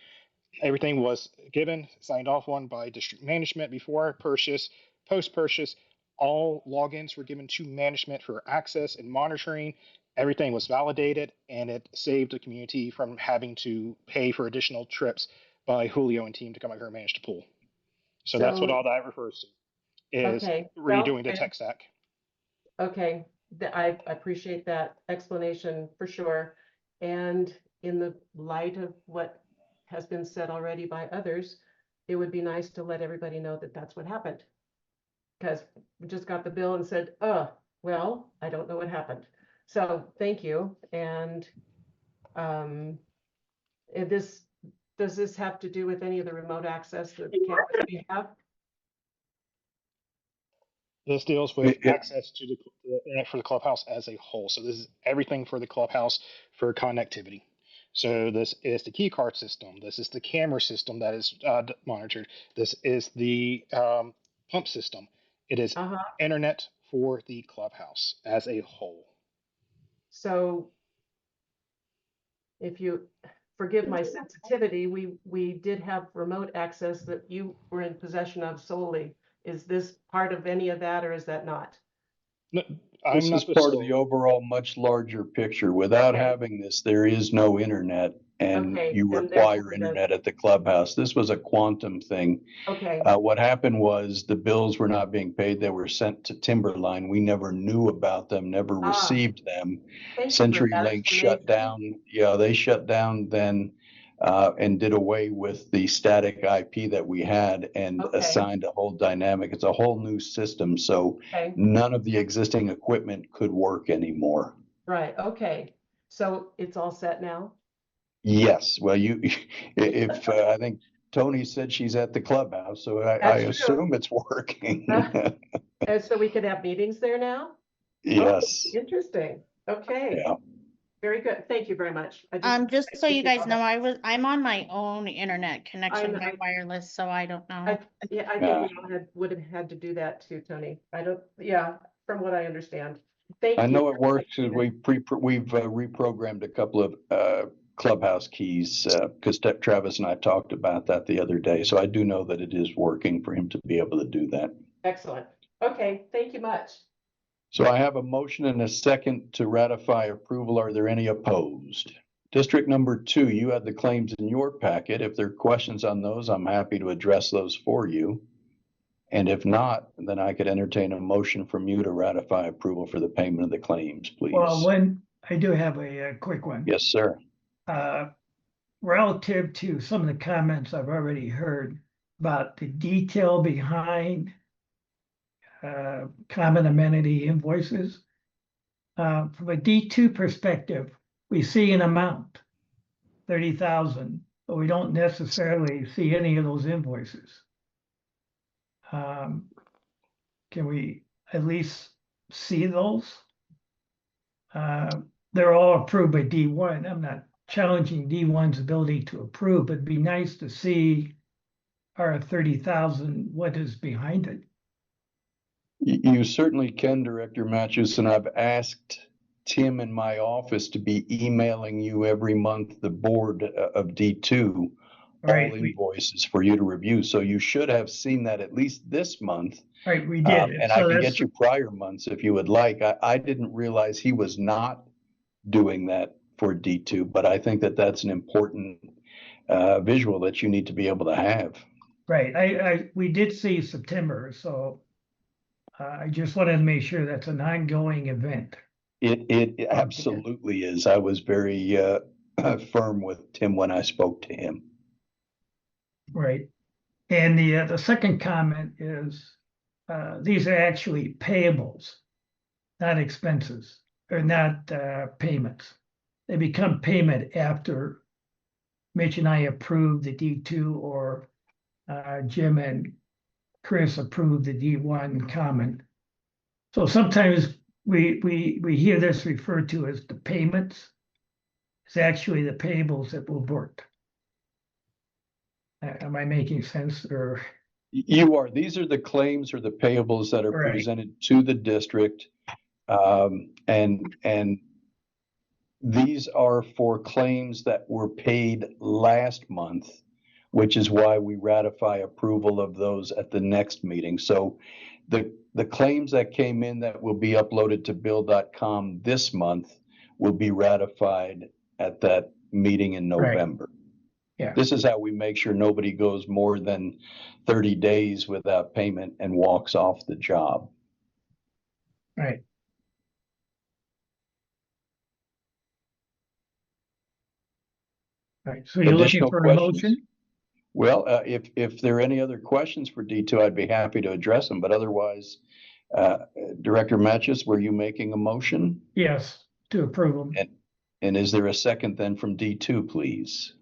Everything was given, signed off on by district management before purchase, post-purchase. All logins were given to management for access and monitoring. Everything was validated, and it saved the community from having to pay for additional trips by Julio and team to come out here and manage the pool. So that's what So, all that refers to, is okay, well, redoing the tech stack. okay, I appreciate that explanation for sure. And in the light of what has been said already by others, it would be nice to let everybody know that that's what happened. Because we just got the bill and said, well, I don't know what happened. So thank you. And does this have to do with any of the remote access that campus we have? This deals with access to the internet for the clubhouse as a whole. So this is everything for the clubhouse for connectivity. So this is the key card system. This is the camera system that is monitored. This is the pump system. It is internet for the clubhouse as a whole. So if you forgive my sensitivity, we did have remote access that you were in possession of solely. Is this part of any of that, or is that not? No, this is part of the overall much larger picture. Without having this, there is no internet, and you require internet at the clubhouse. This was a quantum thing. Okay. What happened was the bills were not being paid. They were sent to Timberline. We never knew about them, never received them. CenturyLink shut down. Yeah, they shut down then and did away with the static IP that we had and assigned a whole dynamic. It's a whole new system. So none of the existing equipment could work anymore. Right. Okay. So it's all set now? Yes. Well, if I think Tony said she's at the clubhouse, so I assume it's working. And so we could have meetings there now? Yes. Oh, interesting. Okay. Yeah. Very good. Thank you very much. Just so you guys know, I'm on my own internet connection by wireless, so I don't know. I think we all would have had to do that too, Tony. From what I understand. Thank you. I know it works because we've reprogrammed a couple of clubhouse keys because Travis and I talked about that the other day. So I do know that it is working for him to be able to do that. Excellent. Okay. Thank you much. So I have a motion and a second to ratify approval. Are there any opposed? District number 2, you had the claims in your packet. If there are questions on those, I'm happy to address those for you. And if not, then I could entertain a motion from you to ratify approval for the payment of the claims, please. Well, I do have a quick one. Yes, sir. Relative to some of the comments I've already heard about the detail behind common amenity invoices. From a D2 perspective, we see an amount, 30,000, but we don't necessarily see any of those invoices. Can we at least see those? They're all approved by D1. I'm not challenging D1's ability to approve, but it'd be nice to see our 30,000, what is behind it. You certainly can, Director Matthews, and I've asked Tim in my office to be emailing you every month the board of D2 all invoices for you to review. So you should have seen that at least this month. Right, we did. And so I can get you prior months if you would like. I didn't realize he was not doing that for D2, but I think that that's an important visual that you need to be able to have. Right, we did see September, so I just wanted to make sure that's an ongoing event. It absolutely is. I was very firm with Tim when I spoke to him. Right. And the second comment is these are actually payables, not expenses, or not payments. They become payment after Mitch and I approve the D2 or Jim and Chris approved the D1 common. So sometimes we hear this referred to as the payments. It's actually the payables that will work. Am I making sense? Or you are. These are the claims or the payables that are presented to the district, and these are for claims that were paid last month, which is why we ratify approval of those at the next meeting. So the claims that came in that will be uploaded to bill.com this month will be ratified at that meeting in November. Yeah. This is how we make sure nobody goes more than 30 days without payment and walks off the job. Right. Right. So you're looking Additional for a questions? motion? Well, if there are any other questions for D2, I'd be happy to address them, but otherwise, Director Matches, were you making a motion? Yes, to approve them. And is there a second then from D2, please?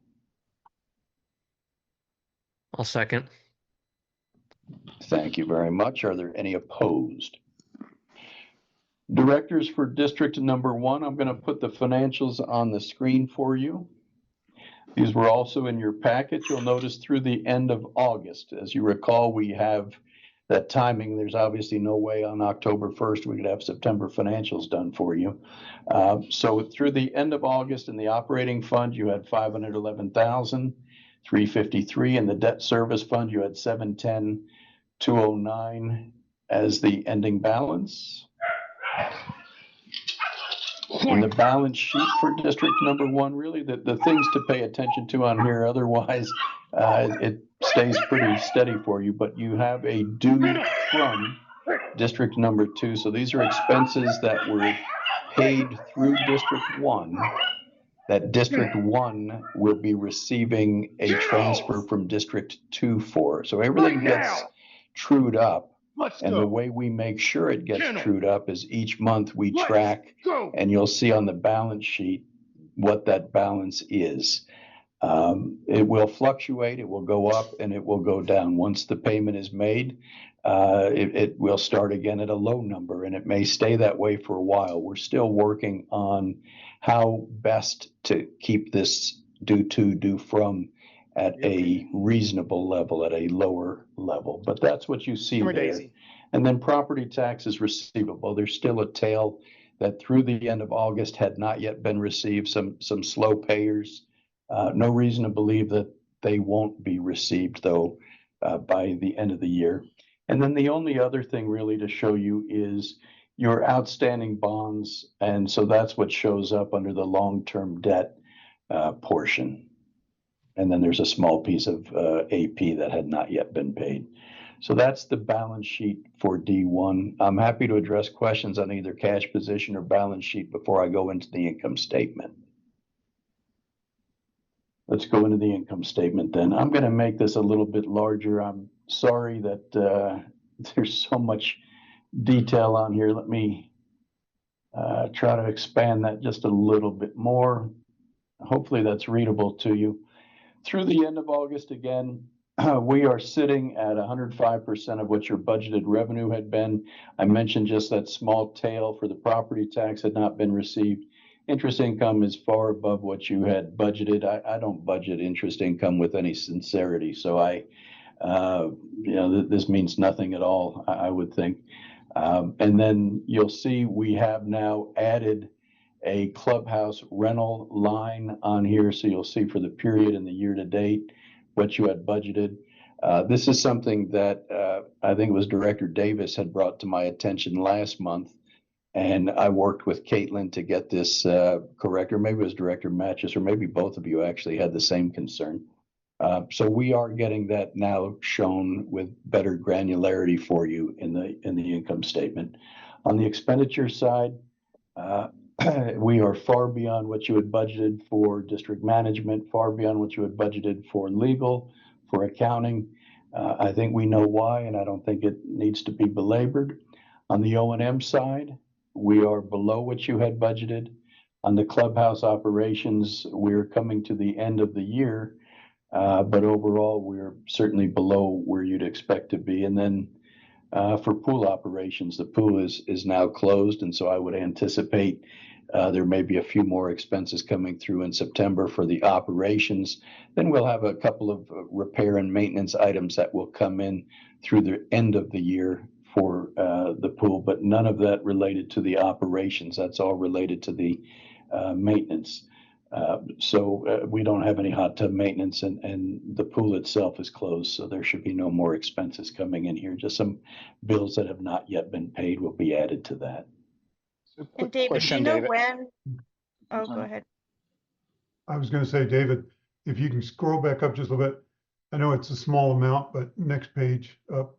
I'll second. Thank you very much. Are there any opposed? Directors for District number 1, I'm going to put the financials on the screen for you. These were also in your packet. You'll notice through the end of August. As you recall, we have that timing. There's obviously no way on October 1st we could have September financials done for you. So through the end of August in the operating fund, you had $511,353. In the debt service fund, you had $710,209 as the ending balance. In the balance sheet for District number 1, really the things to pay attention to on here, otherwise it stays pretty steady for you, but you have a due from District number 2. So these are expenses that were paid through District 1 that District 1 will be receiving a transfer from District 2 for. So everything gets trued up. And the way we make sure it gets trued up is each month we track, and you'll see on the balance sheet what that balance is. It will fluctuate, it will go up, and it will go down. Once the payment is made, it will start again at a low number, and it may stay that way for a while. We're still working on how best to keep this due from at a reasonable level, at a lower level. But that's what you see there. Daisy. And then property taxes receivable. There's still a tail that through the end of August had not yet been received, some slow payers. No reason to believe that they won't be received, though, by the end of the year. And then the only other thing really to show you is your outstanding bonds. And so that's what shows up under the long-term debt portion. And then there's a small piece of AP that had not yet been paid. So that's the balance sheet for D1. I'm happy to address questions on either cash position or balance sheet before I go into the income statement. Let's go into the income statement then. I'm going to make this a little bit larger. I'm sorry that there's so much detail on here. Let me try to expand that just a little bit more. Hopefully that's readable to you. Through the end of August, again, we are sitting at 105% of what your budgeted revenue had been. I mentioned just that small tail for the property tax had not been received. Interest income is far above what you had budgeted. I don't budget interest income with any sincerity, so this means nothing at all, I would think. And then you'll see we have now added a clubhouse rental line on here. So you'll see for the period and the year to date what you had budgeted. This is something that I think it was Director Davis had brought to my attention last month. And I worked with Caitlin to get this correct, or maybe it was Director Matches, or maybe both of you actually had the same concern. So we are getting that now shown with better granularity for you in the income statement. On the expenditure side, we are far beyond what you had budgeted for district management, far beyond what you had budgeted for legal, for accounting. I think we know why, and I don't think it needs to be belabored. On the O&M side, we are below what you had budgeted. On the clubhouse operations, we're coming to the end of the year, but overall, we're certainly below where you'd expect to be. And then for pool operations, the pool is now closed, and so I would anticipate there may be a few more expenses coming through in September for the operations. Then we'll have a couple of repair and maintenance items that will come in through the end of the year for the pool, but none of that related to the operations. That's all related to the maintenance. So we don't have any hot tub maintenance, and the pool itself is closed, so there should be no more expenses coming in here. Just some bills that have not yet been paid will be added to that. So And quick David, do you question, know David. when? Oh, go ahead. I was gonna say, David, if you can scroll back up just a little bit. I know it's a small amount, but next page up.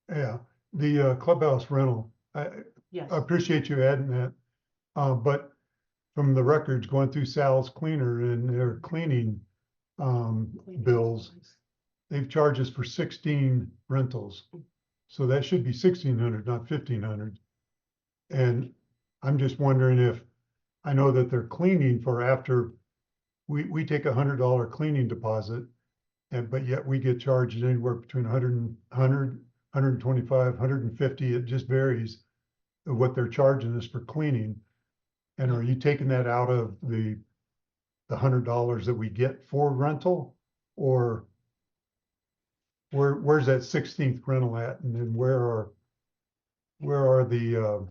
Yeah, the clubhouse rental. I Yes. appreciate you adding that. But from the records going through Sal's Cleaner and their cleaning bills, they've charged us for 16 rentals. So that should be 1,600, not 1,500. And I'm just wondering if, I know that they're cleaning for after, we take $100 cleaning deposit, but yet we get charged anywhere between 100, 125, 150. It just varies of what they're charging us for cleaning. And are you taking that out of the $100 that we get for rental, or where's that 16th rental at, and then where are the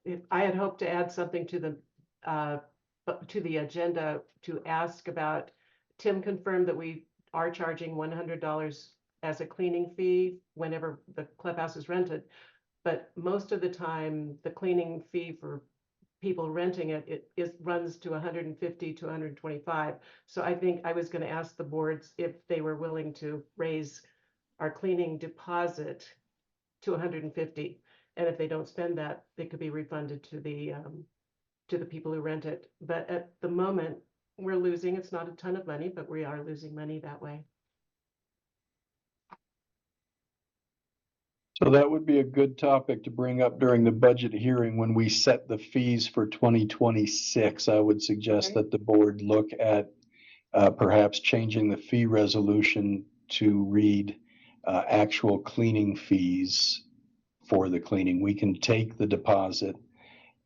If I had hoped to add something to the agenda to ask about, Tim confirmed that we are charging $100 as a cleaning fee whenever the clubhouse is rented. But most of the time, the cleaning fee for people renting it runs to 150 to 125. So I think I was going to ask the boards if they were willing to raise our cleaning deposit to 150. And if they don't spend that, they could be refunded to the people who rent it. But at the moment, we're losing. It's not a ton of money, but we are losing money that way. So that would be a good topic to bring up during the budget hearing when we set the fees for 2026. I would suggest that the board look at perhaps changing the fee resolution to read actual cleaning fees for the cleaning. We can take the deposit,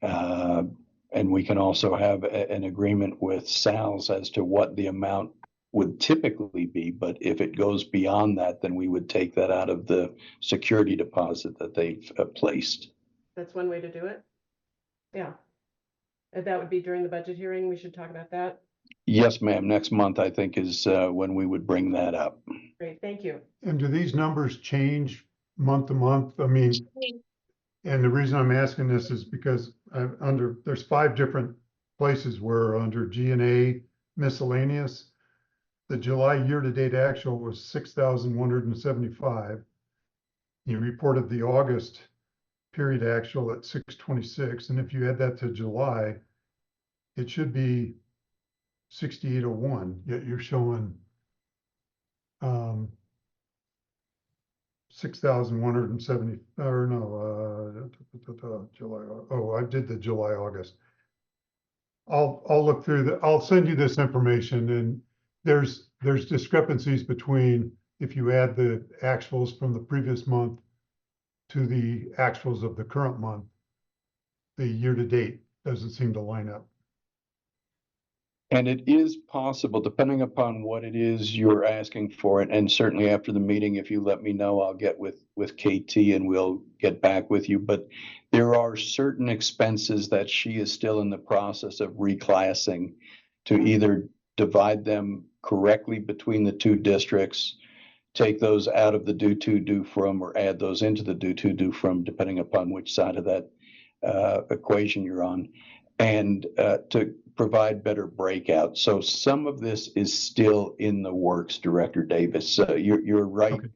and we can also have an agreement with Sal's as to what the amount would typically be. But if it goes beyond that, then we would take that out of the security deposit that they've placed. That's one way to do it. Yeah. And that would be during the budget hearing. We should talk about that. Yes, ma'am. Next month, I think, is when we would bring that up. Great, thank you. and do these numbers change month to month? I mean, and the reason I'm asking this is because there's 5 different places where under G&A miscellaneous, the July year-to-date actual was 6,175. You reported the August period actual at 626, and if you add that to July, it should be 6,801. Yet you're showing 6,170, or no, July. Oh, I did the July, August. I'll look through I'll send you this information, and there's discrepancies between if you add the actuals from the previous month to the actuals of the current month, the year to date doesn't seem to line up. And it is possible, depending upon what it is you're asking for, and certainly after the meeting, if you let me know, I'll get with KT and we'll get back with you. But there are certain expenses that she is still in the process of reclassing to either divide them correctly between the 2 districts, take those out of the due to, due from, or add those into the due to, due from, depending upon which side of that equation you're on, and to provide better breakout. So some of this is still in the works, Director Davis. You're right. Okay.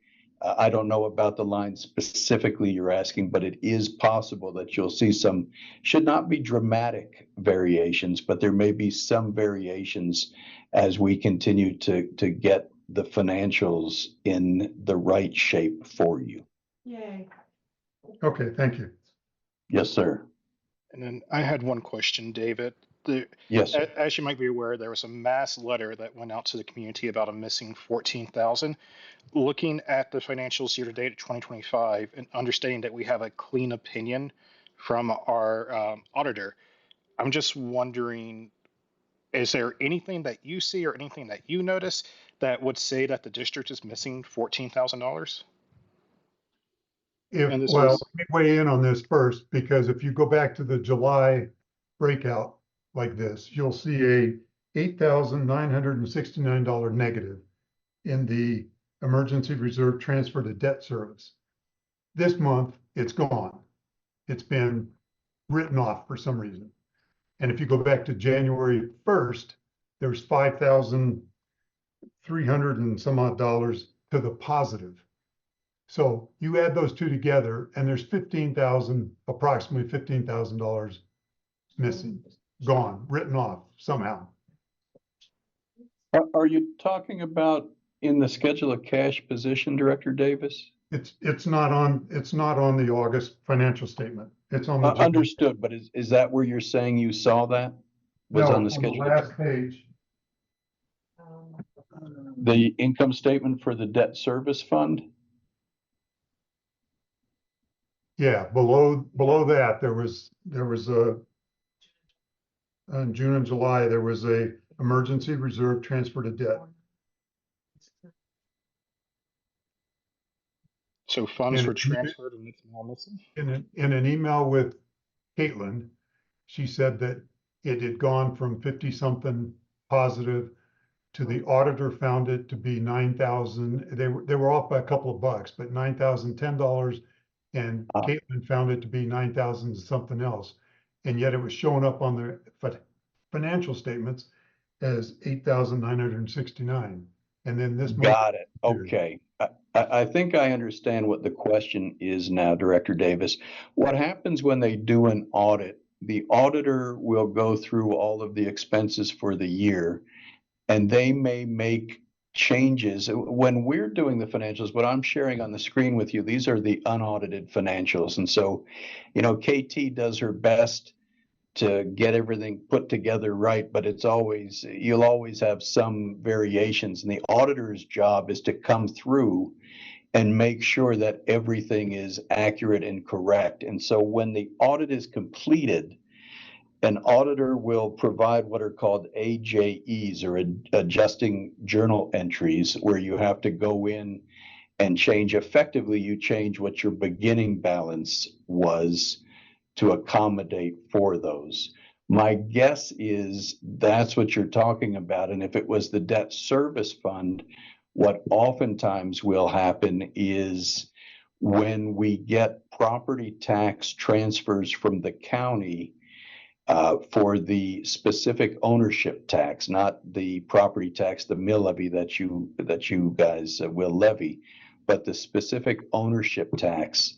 I don't know about the line specifically you're asking, but it is possible that you'll see some, should not be dramatic variations, but there may be some variations as we continue to get the financials in the right shape for you. Yay. Okay, thank you. Yes, sir. And then I had one question, David. Yes. As you might be aware, there was a mass letter that went out to the community about a missing 14,000. Looking at the financials year to date of 2025 and understanding that we have a clean opinion from our auditor, I'm just wondering, is there anything that you see or anything that you notice that would say that the district is missing $14,000? And this Well, was, let me weigh in on this first, because if you go back to the July breakout like this, you'll see a $8,969 negative in the emergency reserve transfer to debt service. This month, it's gone. It's been written off for some reason. And if you go back to January 1st, there's 5,300 and some odd dollars to the positive. So you add those two together and there's approximately $15,000 missing, gone, written off somehow. Are you talking about in the schedule of cash position, Director Davis? It's not on the August financial statement. It's on the Understood, but is that where you're saying you saw that? Was no, on the schedule? on the last page. The income statement for the debt service fund? Yeah, below that, there was a, in June and July, there was a emergency reserve transfer to debt. so funds And were transferred and it's now missing? in an email with Caitlin, she said that it had gone from 50 something positive to the auditor found it to be 9,000. They were off by a couple of bucks, but $9,010, and Caitlin found it to be 9,000 something else. And yet it was showing up on the financial statements as 8,969. And then this month. Got it. Okay. I think I understand what the question is now, Director Davis. What happens when they do an audit? The auditor will go through all of the expenses for the year, and they may make changes. When we're doing the financials, what I'm sharing on the screen with you, these are the unaudited financials. And so, KT does her best to get everything put together right, but you'll always have some variations. And the auditor's job is to come through and make sure that everything is accurate and correct. And so when the audit is completed, an auditor will provide what are called AJEs, or adjusting journal entries, where you have to go in and change. Effectively, you change what your beginning balance was to accommodate for those. My guess is that's what you're talking about. And if it was the debt service fund, what oftentimes will happen is when we get property tax transfers from the county for the specific ownership tax, not the property tax, the mill levy that you guys will levy, but the specific ownership tax.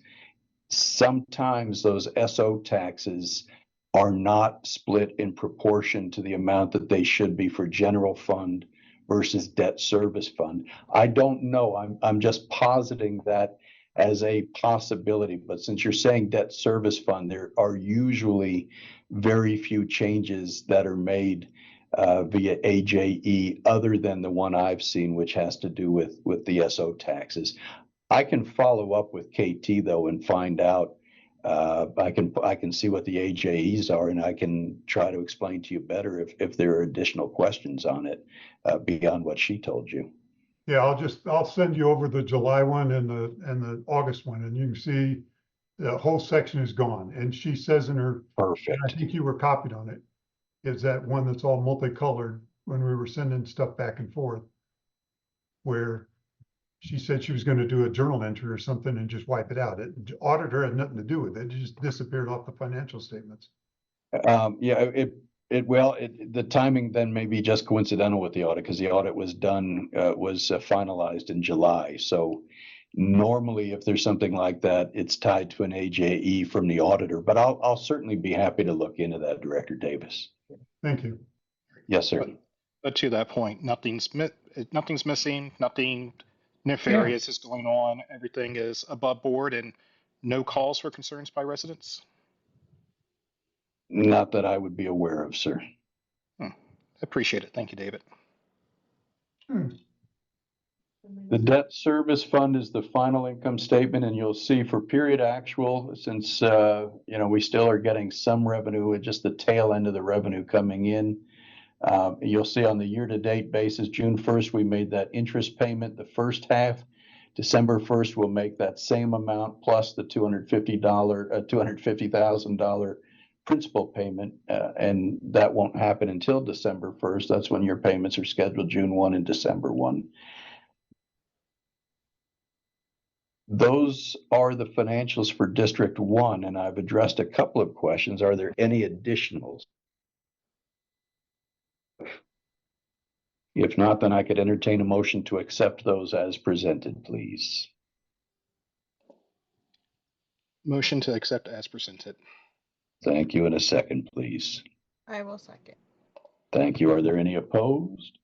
Sometimes those SO taxes are not split in proportion to the amount that they should be for general fund versus debt service fund. I don't know. I'm just positing that as a possibility. But since you're saying debt service fund, there are usually very few changes that are made via AJE, other than the one I've seen, which has to do with the SO taxes. I can follow up with KT though and find out. I can see what the AJEs are, and I can try to explain to you better if there are additional questions on it beyond what she told you. Yeah, I'll send you over the July one and the August one, and you can see the whole section is gone. And she says in her, perfect. I think you were copied on it, is that one that's all multicolored when we were sending stuff back and forth, where she said she was going to do a journal entry or something and just wipe it out. The auditor had nothing to do with it. It just disappeared off the financial statements. The timing then may be just coincidental with the audit, because the audit was done, finalized in July. So normally if there's something like that, it's tied to an AJE from the auditor, but I'll certainly be happy to look into that, Director Davis. Thank you. Yes, sir. But to that point, nothing's missing, nothing nefarious is going on. Everything is above board, and no calls for concerns by residents? Not that I would be aware of, sir. Appreciate it. Thank you, David. The debt service fund is the final income statement, and you'll see for period actual, since we still are getting some revenue, just the tail end of the revenue coming in. You'll see on the year-to-date basis, June 1st, we made that interest payment the first half. December 1st, we'll make that same amount plus the $250,000 principal payment, and that won't happen until December 1st. That's when your payments are scheduled, June 1 and December 1. Those are the financials for District 1, and I've addressed a couple of questions. Are there any additionals? If not, then I could entertain a motion to accept those as presented, please. Motion to accept as presented. Thank you. In a second, please. I will second. Thank you. Are there any opposed?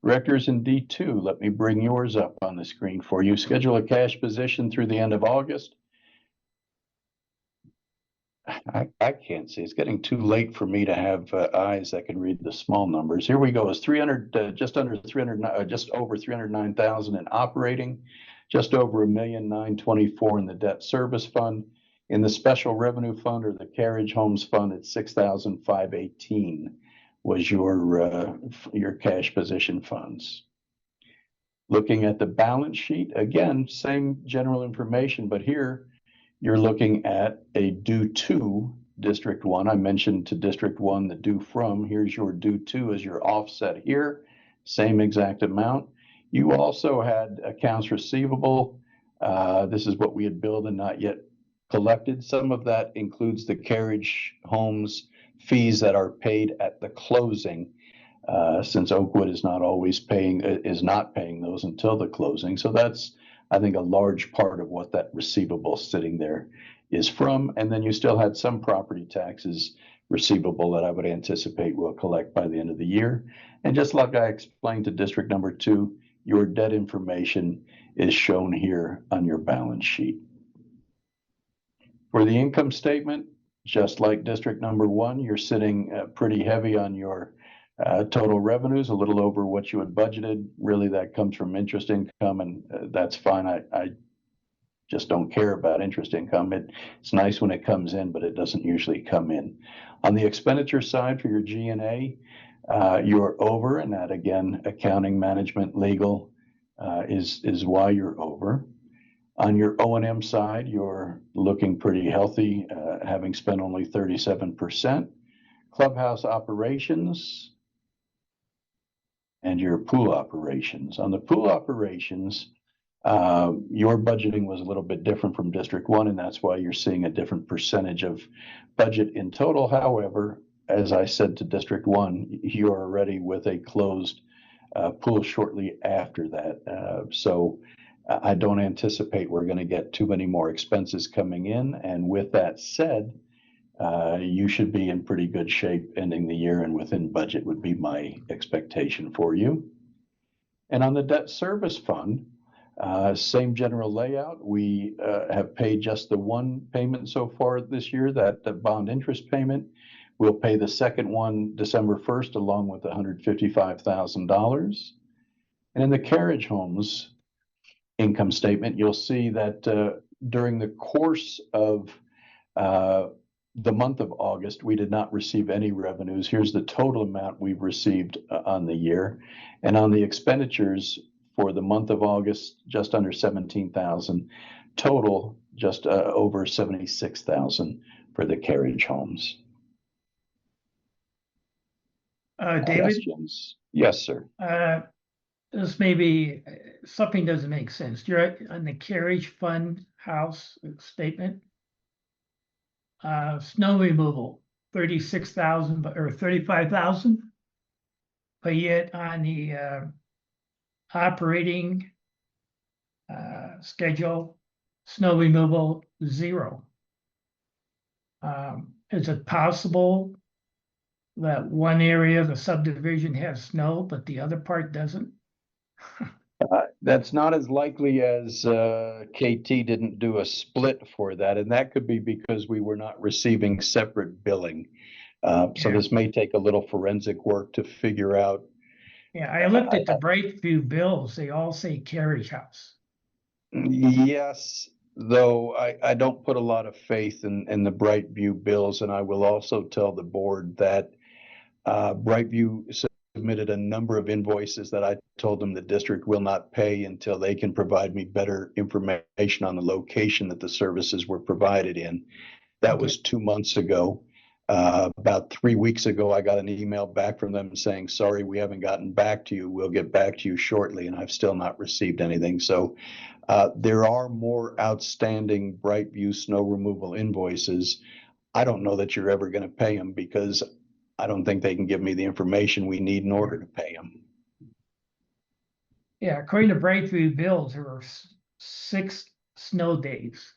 Directors in D2, let me bring yours up on the screen for you. Schedule a cash position through the end of August. I can't see. It's getting too late for me to have eyes that can read the small numbers. Here we go. It's 300, just under 300, just over 309,000 in operating, just over $1,924,000 in the debt service fund. In the special revenue fund or the carriage homes fund, it's 6,518 was your cash position funds. Looking at the balance sheet, again, same general information, but here you're looking at a due to District 1. I mentioned to District 1 the due from. Here's your due to as your offset here, same exact amount. You also had accounts receivable. This is what we had billed and not yet collected. Some of that includes the carriage homes fees that are paid at the closing, since Oakwood is not paying those until the closing. So that's, I think, a large part of what that receivable sitting there is from. And then you still had some property taxes receivable that I would anticipate we'll collect by the end of the year. And just like I explained to District number 2, your debt information is shown here on your balance sheet. For the income statement, just like District number 1, you're sitting pretty heavy on your total revenues, a little over what you had budgeted. Really, that comes from interest income, and that's fine. I just don't care about interest income. It's nice when it comes in, but it doesn't usually come in. On the expenditure side for your G&A, you're over, and that, again, accounting, management, legal is why you're over. On your O&M side, you're looking pretty healthy, having spent only 37%. Clubhouse operations and your pool operations. On the pool operations, your budgeting was a little bit different from District 1, and that's why you're seeing a different percentage of budget in total. However, as I said to District 1, you're already with a closed pool shortly after that. So I don't anticipate we're going to get too many more expenses coming in. And with that said, you should be in pretty good shape ending the year and within budget would be my expectation for you. And on the debt service fund, same general layout. We have paid just the one payment so far this year, that the bond interest payment. We'll pay the second one December 1st along with $155,000. And in the carriage homes income statement, you'll see that during the course of the month of August, we did not receive any revenues. Here's the total amount we've received on the year. And on the expenditures for the month of August, just under 17,000, total just over 76,000 for the carriage homes. David? Questions? Yes, sir. This may be, something doesn't make sense. You're on the carriage fund house statement. Snow removal, 36,000 or 35,000. But yet on the operating schedule, snow removal, 0. Is it possible that one area of the subdivision has snow, but the other part doesn't? That's not as likely as KT didn't do a split for that, and that could be because we were not receiving separate billing. So this may take a little forensic work to figure out. Yeah, I looked at the Brightview bills. They all say carriage house. Yes, though I don't put a lot of faith in the Brightview bills, and I will also tell the board that Brightview submitted a number of invoices that I told them the district will not pay until they can provide me better information on the location that the services were provided in. That was 2 months ago. About 3 weeks ago, I got an email back from them saying, sorry, we haven't gotten back to you. We'll get back to you shortly. And I've still not received anything. So there are more outstanding Brightview snow removal invoices. I don't know that you're ever going to pay them because I don't think they can give me the information we need in order to pay them. Yeah, according to Brightview bills, there were 6 snow days.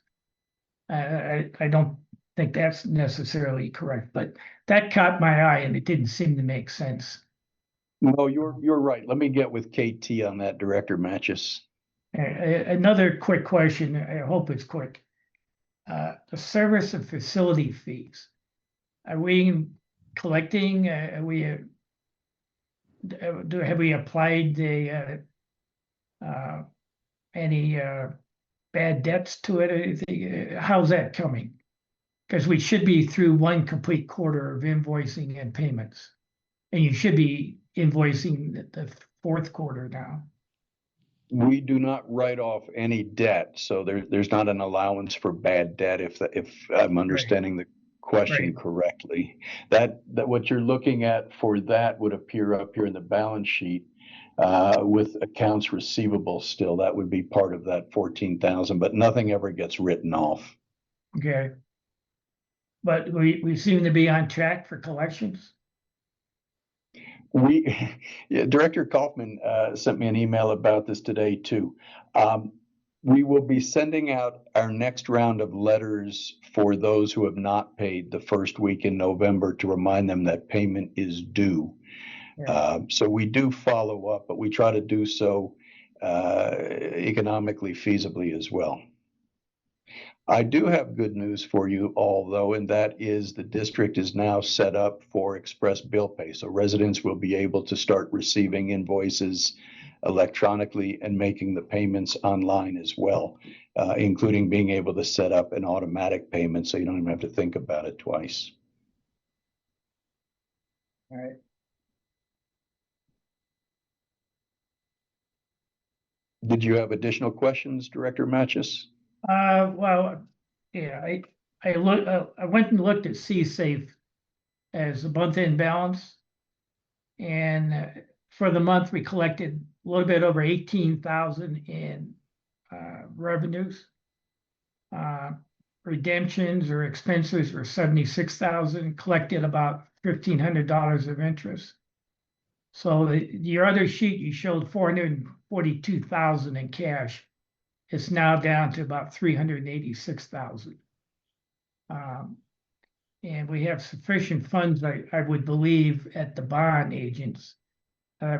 I don't think that's necessarily correct, but that caught my eye and it didn't seem to make sense. No, you're right. Let me get with KT on that, Director Matchis. Another quick question. I hope it's quick. The service and facility fees. Are we collecting? Have we applied any bad debts to it? How's that coming? Because we should be through 1 complete quarter of invoicing and payments, and you should be invoicing the 4th quarter now. We do not write off any debt, so there's not an allowance for bad debt. If I'm understanding the question correctly, that what you're looking at for that would appear up here in the balance sheet with accounts receivable. Still, that would be part of that 14,000, but nothing ever gets written off. Okay, but we seem to be on track for collections. Director Kaufman sent me an email about this today too. We will be sending out our next round of letters for those who have not paid the first week in November to remind them that payment is due. So we do follow up, but we try to do so economically feasibly as well. I do have good news for you all, though, and that is the district is now set up for express bill pay. So residents will be able to start receiving invoices electronically and making the payments online as well, including being able to set up an automatic payment so you don't even have to think about it twice. All right. Did you have additional questions, Director Matchis? Well, yeah, I went and looked at CSafe as a month-end balance, and for the month we collected a little bit over 18,000 in revenues. Redemptions or expenses were 76,000. Collected about $1,500 of interest. So your other sheet you showed 442,000 in cash. It's now down to about 386,000. And we have sufficient funds, I would believe, at the bond agents.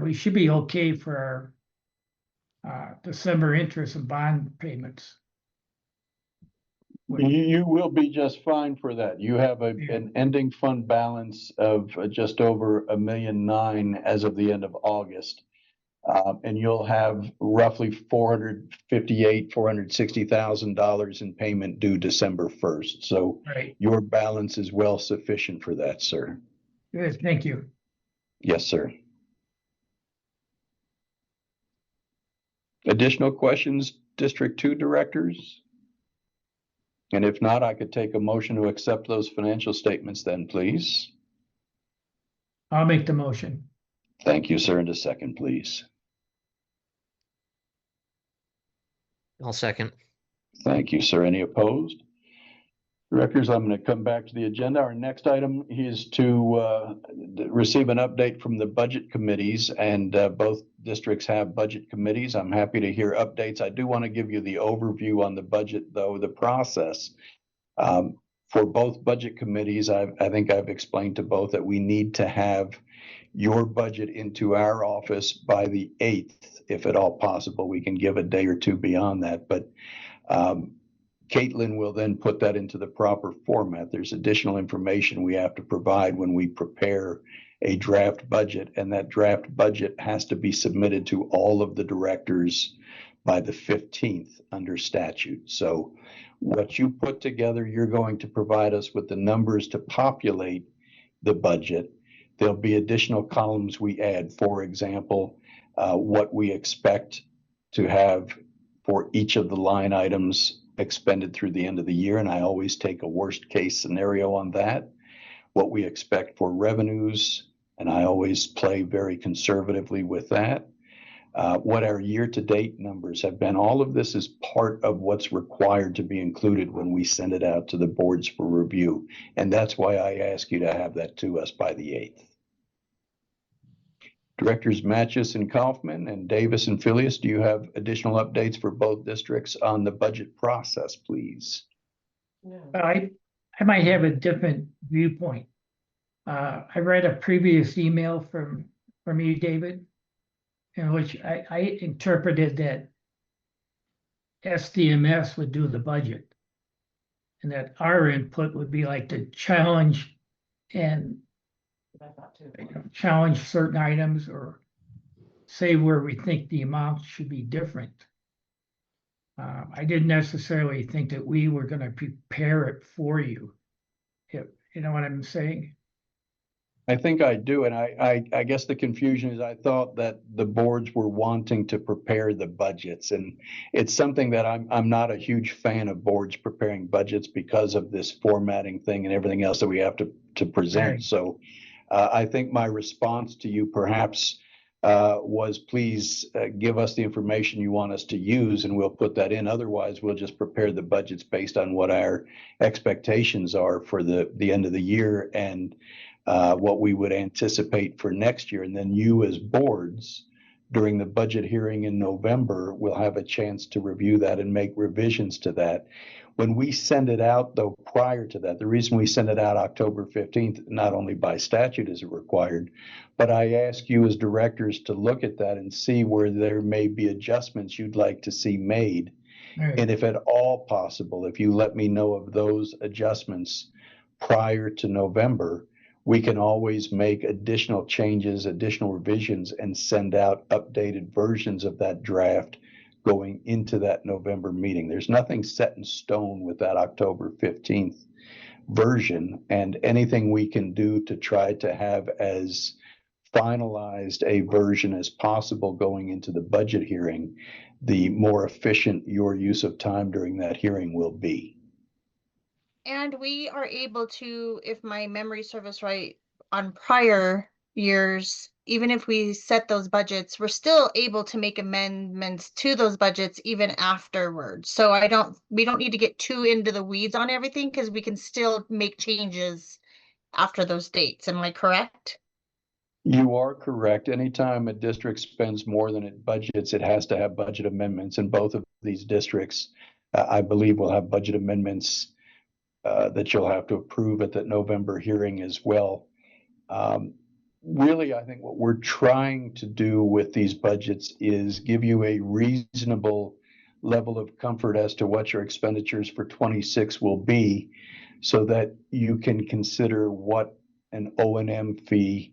We should be okay for our December interest and bond payments. You will be just fine for that. You have an ending fund balance of just over $1.9 million as of the end of August. And you'll have roughly $460,000 in payment due December 1st. So your balance is well sufficient for that, sir. Good, thank you. Yes, sir. Additional questions, District 2 directors? And if not, I could take a motion to accept those financial statements then, please. I'll make the motion. Thank you, sir. And a second, please. I'll second. Thank you, sir. Any opposed? Directors, I'm going to come back to the agenda. Our next item is to receive an update from the budget committees, and both districts have budget committees. I'm happy to hear updates. I do want to give you the overview on the budget, though, the process. For both budget committees, I think I've explained to both that we need to have your budget into our office by the 8th, if at all possible. We can give a day or two beyond that, but Caitlin will then put that into the proper format. There's additional information we have to provide when we prepare a draft budget, and that draft budget has to be submitted to all of the directors by the 15th under statute. So what you put together, you're going to provide us with the numbers to populate the budget. There'll be additional columns we add. For example, what we expect to have for each of the line items expended through the end of the year. And I always take a worst case scenario on that. What we expect for revenues, and I always play very conservatively with that. What our year-to-date numbers have been. All of this is part of what's required to be included when we send it out to the boards for review. And that's why I ask you to have that to us by the 8th. Directors Matchis and Kaufman and Davis and Phileas, do you have additional updates for both districts on the budget process, please? I might have a different viewpoint. I read a previous email from you, David, in which I interpreted that SDMS would do the budget, and that our input would be like to challenge and challenge certain items or say where we think the amounts should be different. I didn't necessarily think that we were going to prepare it for you. You know what I'm saying? I think I do, and I guess the confusion is I thought that the boards were wanting to prepare the budgets, and it's something that I'm not a huge fan of boards preparing budgets because of this formatting thing and everything else that we have to present. Right. So I think my response to you perhaps was please give us the information you want us to use, and we'll put that in. Otherwise, we'll just prepare the budgets based on what our expectations are for the end of the year and what we would anticipate for next year. And then you as boards during the budget hearing in November will have a chance to review that and make revisions to that. When we send it out, though, prior to that, the reason we send it out October 15th, not only by statute is it required, but I ask you as directors to look at that and see where there may be adjustments you'd like to see made. Right. And if at all possible, if you let me know of those adjustments prior to November, we can always make additional changes, additional revisions, and send out updated versions of that draft going into that November meeting. There's nothing set in stone with that October 15th version, and anything we can do to try to have as finalized a version as possible going into the budget hearing, the more efficient your use of time during that hearing will be. And we are able to, if my memory serves right, on prior years, even if we set those budgets, we're still able to make amendments to those budgets even afterwards. So we don't need to get too into the weeds on everything because we can still make changes after those dates. Am I correct? You are correct. Anytime a district spends more than it budgets, it has to have budget amendments. And both of these districts, I believe, will have budget amendments that you'll have to approve at that November hearing as well. Really, I think what we're trying to do with these budgets is give you a reasonable level of comfort as to what your expenditures for 26 will be so that you can consider what an O&M fee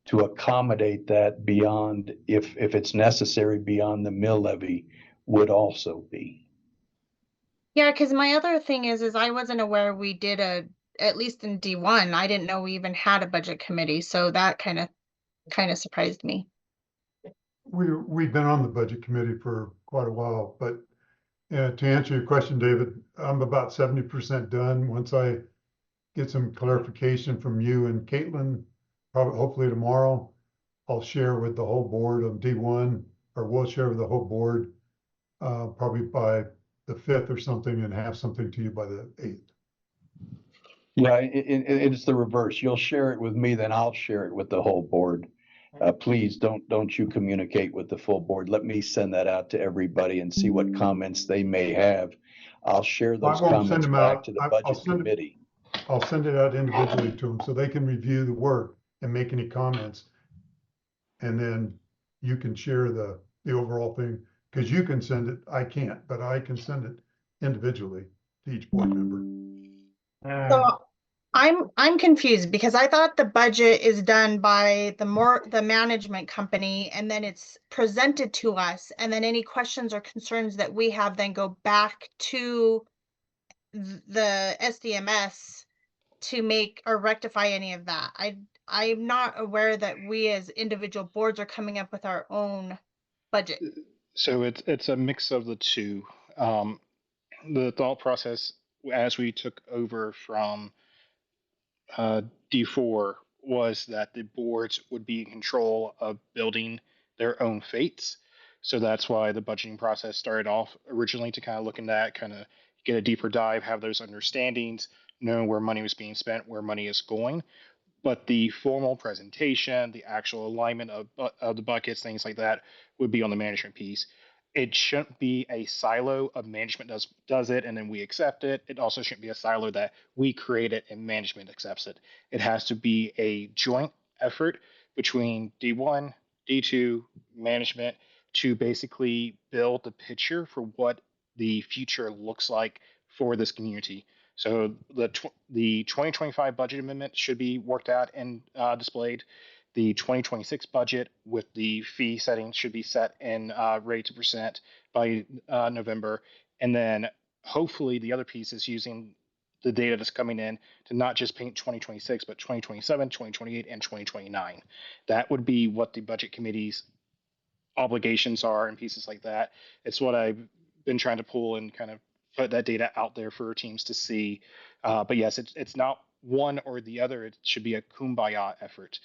to accommodate that beyond, if it's necessary, beyond the mill levy would also be. Yeah, because my other thing is I wasn't aware we did at least in D1, I didn't know we even had a budget committee. So that kind of surprised me. We've been on the budget committee for quite a while, but to answer your question, David, I'm about 70% done. Once I get some clarification from you and Caitlin, probably hopefully tomorrow, I'll share with the whole board of D1, or we'll share with the whole board probably by the 5th or something, and have something to you by the 8th. Yeah, it's the reverse. You'll share it with me, then I'll share it with the whole board. Please don't you communicate with the full board. Let me send that out to everybody and see what comments they may have. I'll share those comments back to the budget committee. I'll send it out individually to them so they can review the work and make any comments. And then you can share the overall thing, because you can send it. I can't, but I can send it individually to each board member. So I'm confused because I thought the budget is done by the management company, and then it's presented to us, and then any questions or concerns that we have then go back to the SDMS to make or rectify any of that. I'm not aware that we as individual boards are coming up with our own budget. So it's a mix of the two. The thought process as we took over from D4 was that the boards would be in control of building their own fates. So that's why the budgeting process started off originally to kind of look into that, kind of get a deeper dive, have those understandings, knowing where money was being spent, where money is going. But the formal presentation, the actual alignment of the buckets, things like that, would be on the management piece. It shouldn't be a silo of management does it and then we accept it. It also shouldn't be a silo that we create it and management accepts it. It has to be a joint effort between D1, D2, management to basically build the picture for what the future looks like for this community. So the 2025 budget amendment should be worked out and displayed. The 2026 budget with the fee settings should be set in rate to percent by November. And then hopefully the other piece is using the data that's coming in to not just paint 2026, but 2027, 2028, and 2029. That would be what the budget committee's obligations are and pieces like that. It's what I've been trying to pull and kind of put that data out there for teams to see. But yes, it's not one or the other. It should be a kumbaya effort.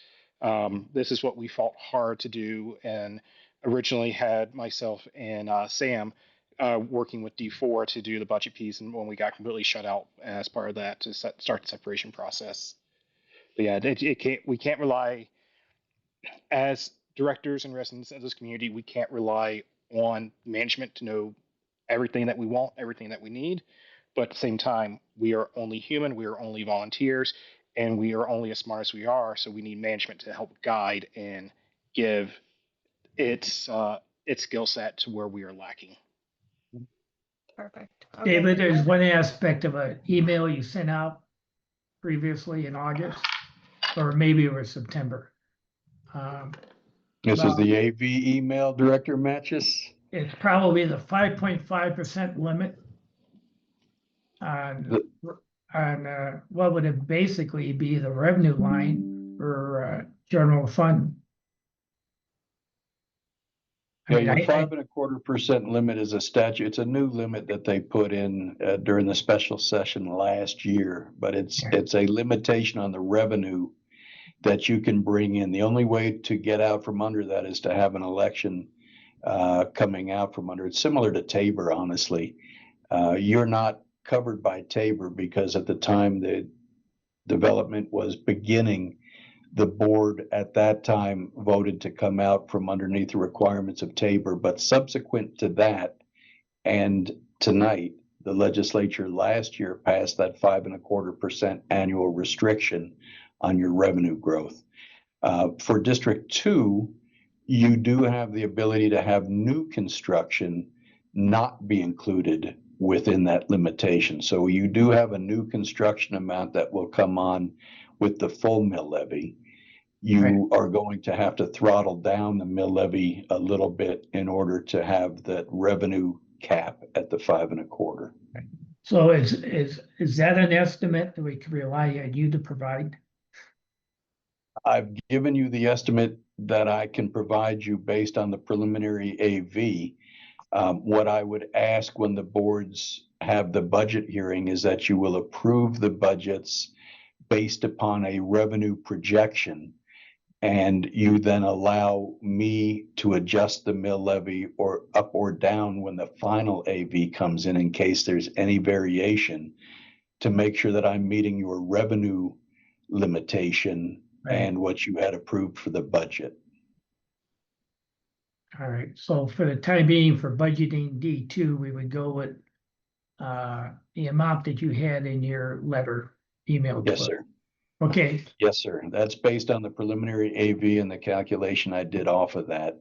This is what we fought hard to do, and originally had myself and Sam working with D4 to do the budget piece, and when we got completely shut out as part of that to start the separation process. But yeah, we can't rely as directors and residents of this community. We can't rely on management to know everything that we want, everything that we need. But at the same time, we are only human, we are only volunteers, and we are only as smart as we are. So we need management to help guide and give its skill set to where we are lacking. Perfect. David, there's one aspect of an email you sent out previously in August, or maybe it was September. This is the AV email, Director Matches. It's probably the 5.5% limit on what would it basically be the revenue line for general fund. Yeah, your 5.25% limit is a statute. It's a new limit that they put in during the special session last year, but it's a limitation on the revenue that you can bring in. The only way to get out from under that is to have an election coming out from under. It's similar to Tabor, honestly. You're not covered by Tabor because at the time the development was beginning, the board at that time voted to come out from underneath the requirements of Tabor. But subsequent to that and tonight, the legislature last year passed that 5.25% annual restriction on your revenue growth. For District 2, you do have the ability to have new construction not be included within that limitation. So you do have a new construction amount that will come on with the full mill levy. You are going to have to throttle down the mill levy a little bit in order to have that revenue cap at the 5.25. So is that an estimate that we can rely on you to provide? I've given you the estimate that I can provide you based on the preliminary AV. What I would ask when the boards have the budget hearing is that you will approve the budgets based upon a revenue projection, and you then allow me to adjust the mill levy or up or down when the final AV comes in case there's any variation, to make sure that I'm meeting your revenue limitation and what you had approved for the budget. All right, so for the time being, for budgeting D2, we would go with the amount that you had in your letter email. Yes, sir. Okay. Yes, sir. That's based on the preliminary AV and the calculation I did off of that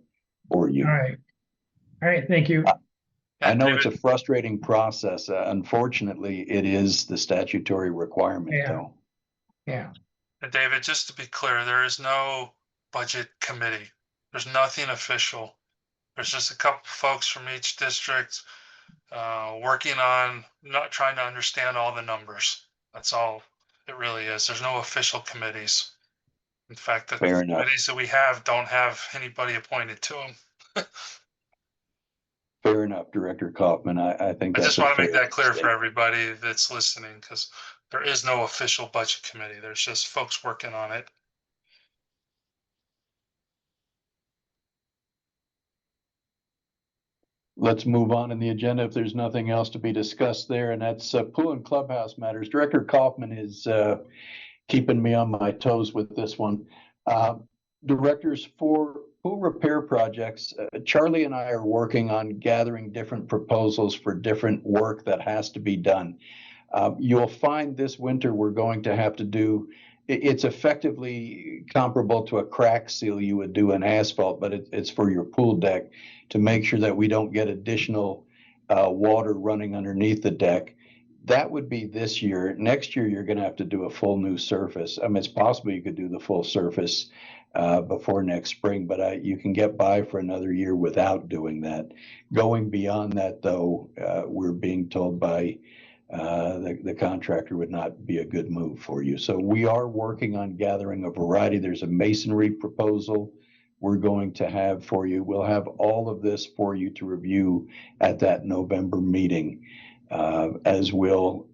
for you. All right. All right, thank you. I know it's a frustrating process. Unfortunately, it is the statutory requirement, though. Yeah. And David, just to be clear, there is no budget committee. There's nothing official. There's just a couple folks from each district working on not trying to understand all the numbers. That's all it really is. There's no official committees. In fact, the Fair enough. committees that we have don't have anybody appointed to them. Fair enough, Director Kaufman. I think I that's just a want to make fair that clear for statement. everybody that's listening, because there is no official budget committee. There's just folks working on it. Let's move on in the agenda if there's nothing else to be discussed there, and that's pool and clubhouse matters. Director Kaufman is keeping me on my toes with this one. Directors, for pool repair projects, Charlie and I are working on gathering different proposals for different work that has to be done. You'll find this winter we're going to have to do, it's effectively comparable to a crack seal you would do in asphalt, but it's for your pool deck to make sure that we don't get additional water running underneath the deck. That would be this year. Next year, you're going to have to do a full new surface. I mean, it's possible you could do the full surface before next spring, but you can get by for another year without doing that. Going beyond that, though, we're being told by the contractor would not be a good move for you. So we are working on gathering a variety. There's a masonry proposal we're going to have for you. We'll have all of this for you to review at that November meeting, as will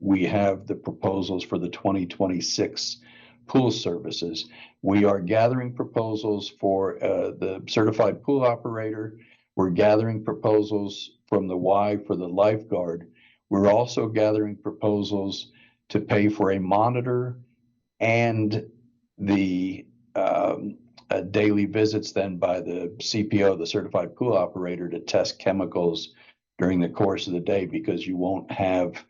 we have the proposals for the 2026 pool services. We are gathering proposals for the certified pool operator. We're gathering proposals from the Y for the lifeguard. We're also gathering proposals to pay for a monitor and the daily visits then by the CPO, the certified pool operator, to test chemicals during the course of the day, because you won't have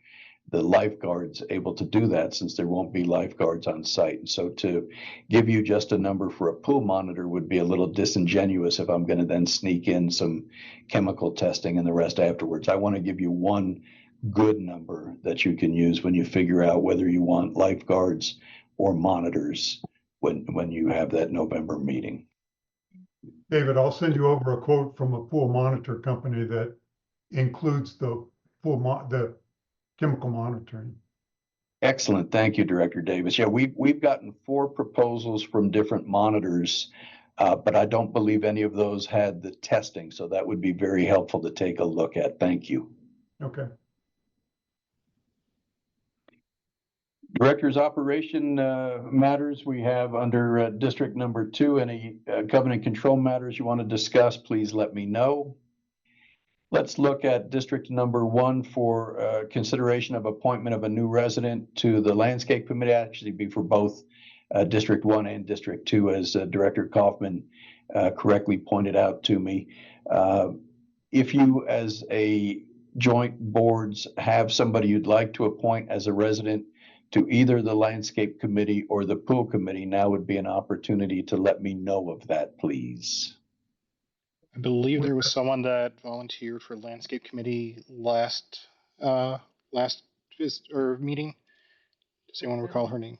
the lifeguards able to do that since there won't be lifeguards on site. And so to give you just a number for a pool monitor would be a little disingenuous if I'm going to then sneak in some chemical testing and the rest afterwards. I want to give you one good number that you can use when you figure out whether you want lifeguards or monitors when you have that November meeting. David, I'll send you over a quote from a pool monitor company that includes the the chemical monitoring. Excellent. Thank you, Director Davis. Yeah, we've gotten 4 proposals from different monitors, but I don't believe any of those had the testing. So that would be very helpful to take a look at. Thank you. Okay. Director's operation matters we have under district number 2. Any covenant control matters you want to discuss, please let me know. Let's look at district number 1 for consideration of appointment of a new resident to the landscape committee. Actually be for both district 1 and district 2, as Director Kaufman correctly pointed out to me. If you as a joint boards have somebody you'd like to appoint as a resident to either the landscape committee or the pool committee, now would be an opportunity to let me know of that, please. I believe there was someone that volunteered for landscape committee last visit or meeting. Does anyone recall her name?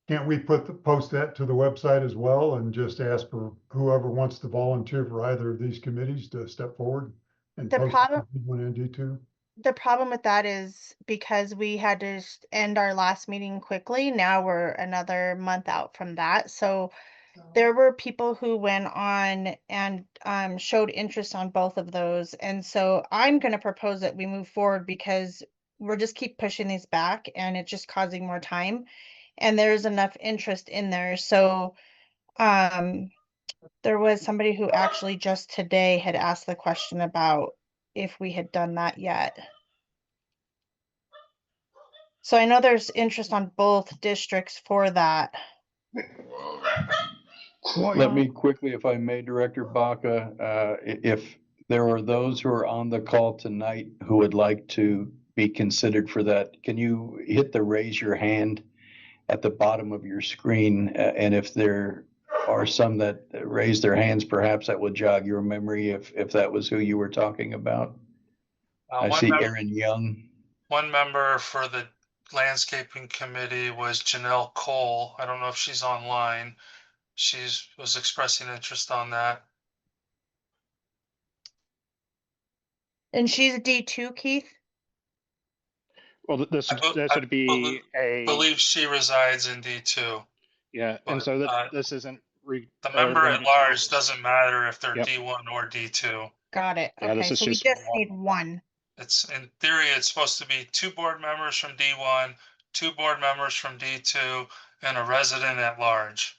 Can't we post that to the website as well and just ask for whoever wants to volunteer for either of these committees to step forward and The post problem- D1 and D2? The problem with that is because we had to end our last meeting quickly, now we're another month out from that. So there were people who went on and showed interest on both of those. And so I'm going to propose that we move forward because we're just keep pushing these back and it's just causing more time. And there's enough interest in there. So there was somebody who actually just today had asked the question about if we had done that yet. So I know there's interest on both districts for that. Let me quickly, if I may, Director Baca, if there are those who are on the call tonight who would like to be considered for that, can you hit the raise your hand at the bottom of your screen? And if there are some that raise their hands, perhaps that will jog your memory if that was who you were talking about. I see Aaron Young. One member for the landscaping committee was Janelle Cole. I don't know if she's online. She was expressing interest on that. And she's D2, Keith? Well, this I would be a believe she resides in D2. yeah, and But so that this isn't the member going to at be large changes. doesn't matter if they're Yep. D1 or D2. Got it. Yeah, this Okay, is so we just just one. need one. It's in theory, it's supposed to be 2 board members from D1, 2 board members from D2, and a resident at large.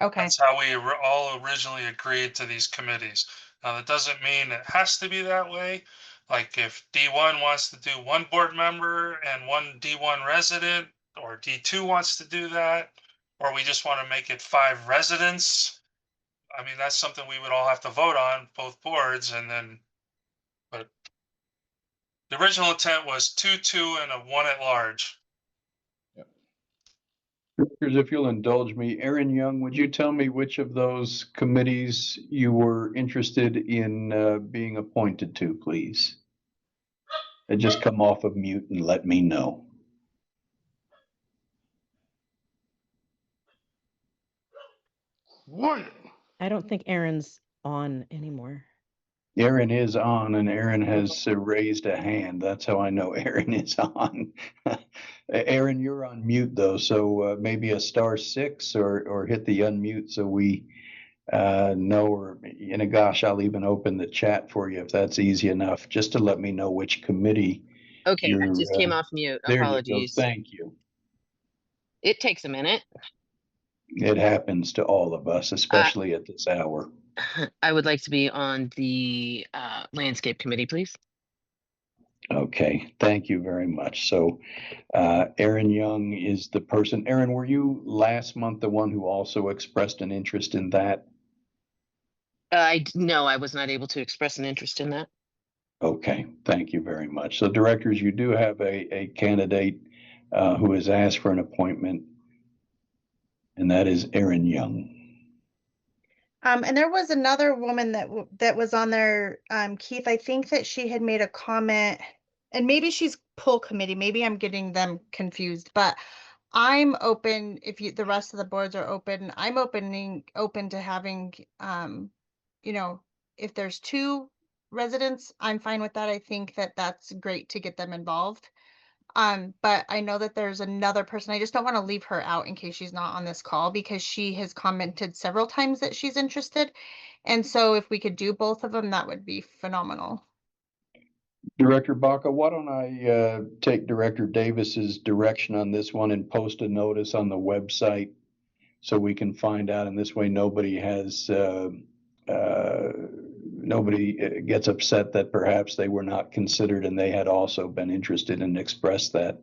Okay. That's how we all originally agreed to these committees. Now, that doesn't mean it has to be that way. Like if D1 wants to do 1 board member and 1 D1 resident, or D2 wants to do that, or we just want to make it 5 residents. I mean, that's something we would all have to vote on, both boards, and then, but the original intent was 2, 2, and a 1 at large. Directors, if you'll indulge me, Aaron Young, would you tell me which of those committees you were interested in being appointed to, please? And just come off of mute and let me know. What? I don't think Aaron's on anymore. Aaron is on, and Aaron has raised a hand. That's how I know Aaron is on. Aaron, you're on mute though, so maybe a *6 or hit the unmute so we know. Or gosh, I'll even open the chat for you if that's easy enough, just to let me know which committee. Okay, I just came off mute. There Apologies. you go. Thank you. It takes a minute. It happens to all of us, especially at this hour. I would like to be on the landscape committee, please. Okay, thank you very much. So Aaron Young is the person. Aaron, were you last month the one who also expressed an interest in that? No, I was not able to express an interest in that. Okay, thank you very much. So directors, you do have a candidate who has asked for an appointment, and that is Aaron Young. And there was another woman that was on there, Keith. I think that she had made a comment, and maybe she's pull committee. Maybe I'm getting them confused, but I'm open if the rest of the boards are open. I'm open to having, if there's 2 residents, I'm fine with that. I think that that's great to get them involved. But I know that there's another person. I just don't want to leave her out in case she's not on this call, because she has commented several times that she's interested. And so if we could do both of them, that would be phenomenal. Director Baca, why don't I take Director Davis's direction on this one and post a notice on the website so we can find out, and this way nobody gets upset that perhaps they were not considered and they had also been interested and expressed that.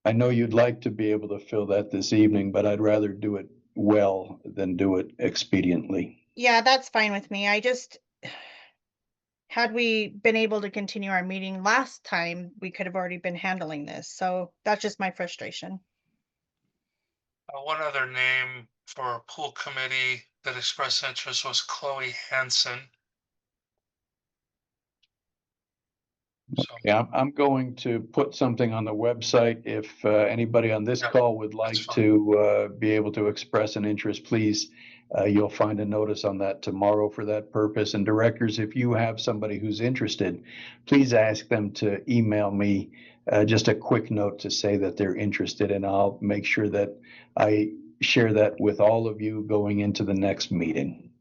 I know you'd like to be able to fill that this evening, but I'd rather do it well than do it expediently. Yeah, that's fine with me. I just, had we been able to continue our meeting last time, we could have already been handling this. So that's just my frustration. One other name for a pool committee that expressed interest was Chloe Hansen. Yeah, I'm going to put something on the website. If anybody on this call would like to be able to express an interest, please, you'll find a notice on that tomorrow for that purpose. And directors, if you have somebody who's interested, please ask them to email me just a quick note to say that they're interested, and I'll make sure that I share that with all of you going into the next meeting.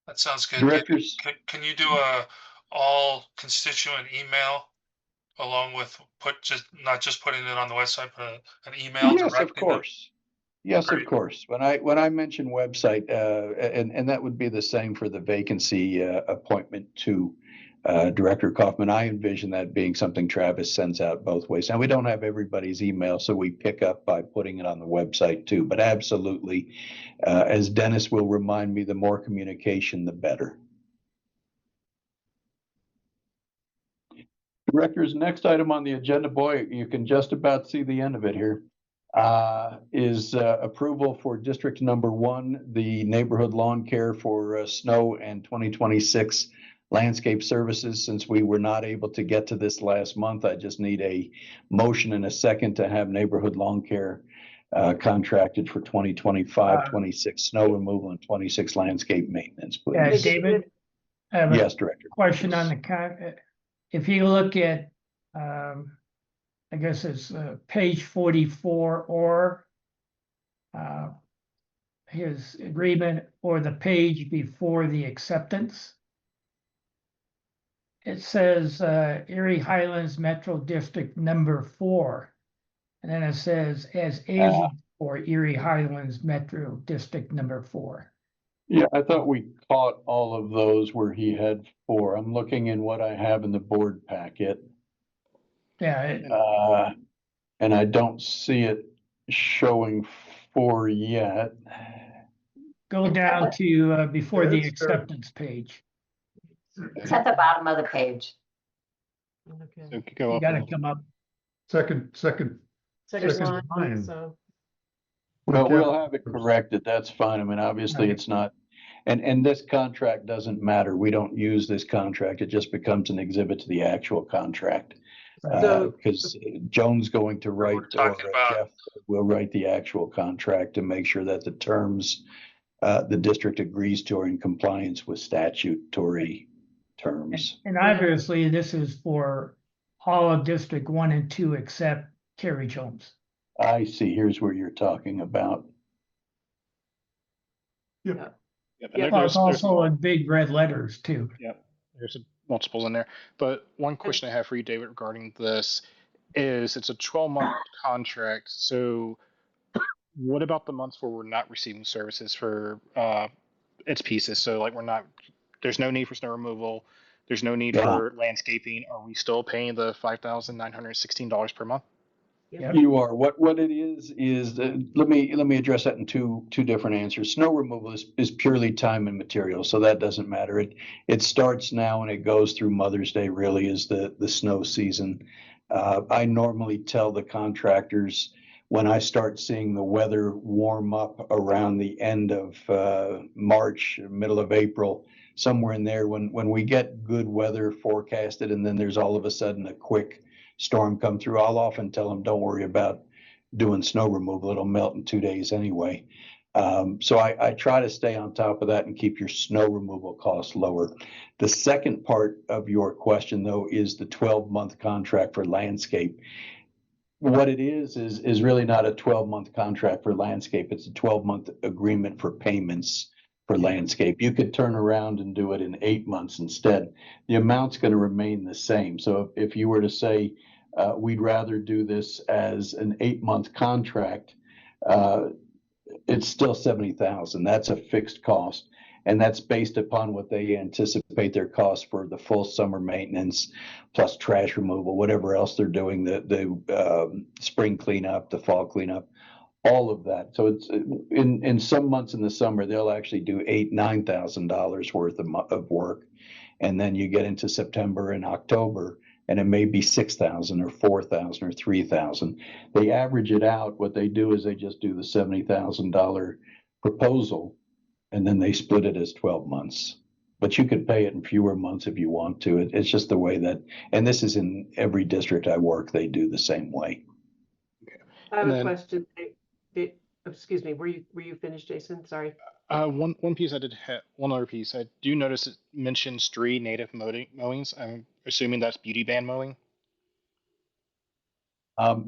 That sounds good. Directors, can you do a all constituent email along with not just putting it on the website, but an email? Yes, of course. Yes, of course. When I mention website, and that would be the same for the vacancy appointment to Director Kaufman, I envision that being something Travis sends out both ways. Now, we don't have everybody's email, so we pick up by putting it on the website too. But absolutely, as Dennis will remind me, the more communication, the better. Directors, next item on the agenda, boy, you can just about see the end of it here, is approval for District Number 1, the neighborhood lawn care for snow and 2026 landscape services. Since we were not able to get to this last month, I just need a motion and a second to have neighborhood lawn care contracted for 2025, 26 snow removal and 26 landscape maintenance, please. David, I have yes, Director. question on the if you look at, I guess it's page 44 or his agreement or the page before the acceptance. It says Erie Highlands Metro District number 4. And then it says as agent for Erie Highlands Metro District number 4. Yeah, I thought we caught all of those where he had 4. I'm looking in what I have in the board packet. Yeah. And I don't see it showing 4 yet. Go down to before the acceptance page. It's at the bottom of the page. Okay. So You gotta come up. Second line, so. Well, we'll have it corrected. That's fine. I mean, obviously it's not, and this contract doesn't matter. We don't use this contract. It just becomes an exhibit to the actual contract. Because Joan's going to write, or Jeff will write the actual contract to make sure that the terms the district agrees to are in compliance with statutory terms. And obviously this is for all of District 1 and 2 except Carriage Homes. I see. Here's where you're talking about. Yep. Well, it's also in big red letters too. Yep. There's multiples in there. But one question I have for you, David, regarding this is it's a 12-month contract. So what about the months where we're not receiving services for its pieces? So like there's no need for snow removal. There's no need for landscaping. Are we still paying the $5,916 per month? Yep. You are. What it is let me address that in two different answers. Snow removal is purely time and material, so that doesn't matter. It starts now and it goes through Mother's Day. Really is the snow season. I normally tell the contractors when I start seeing the weather warm up around the end of March, middle of April, somewhere in there, when we get good weather forecasted, and then there's all of a sudden a quick storm come through, I'll often tell them, don't worry about doing snow removal. It'll melt in 2 days anyway. So I try to stay on top of that and keep your snow removal costs lower. The second part of your question, though, is the 12-month contract for landscape. What it is really not a 12-month contract for landscape. It's a 12-month agreement for payments for landscape. You could turn around and do it in 8 months instead. The amount's going to remain the same. So if you were to say, we'd rather do this as an 8-month contract, it's still $70,000. That's a fixed cost. And that's based upon what they anticipate their costs for the full summer maintenance, plus trash removal, whatever else they're doing, the spring cleanup, the fall cleanup, all of that. So it's in some months in the summer, they'll actually do $8,000-9,000 worth of work. And then you get into September and October, and it may be $6,000 or $4,000 or $3,000. They average it out. What they do is they just do the $70,000 proposal, and then they split it as 12 months. But you could pay it in fewer months if you want to. It's just the way that, and this is in every district I work, they do the same way. I have a question. Excuse me, were you finished, Jason? Sorry. One piece I did have, one other piece. I do notice it mentions 3 native mowings. I'm assuming that's beauty band mowing.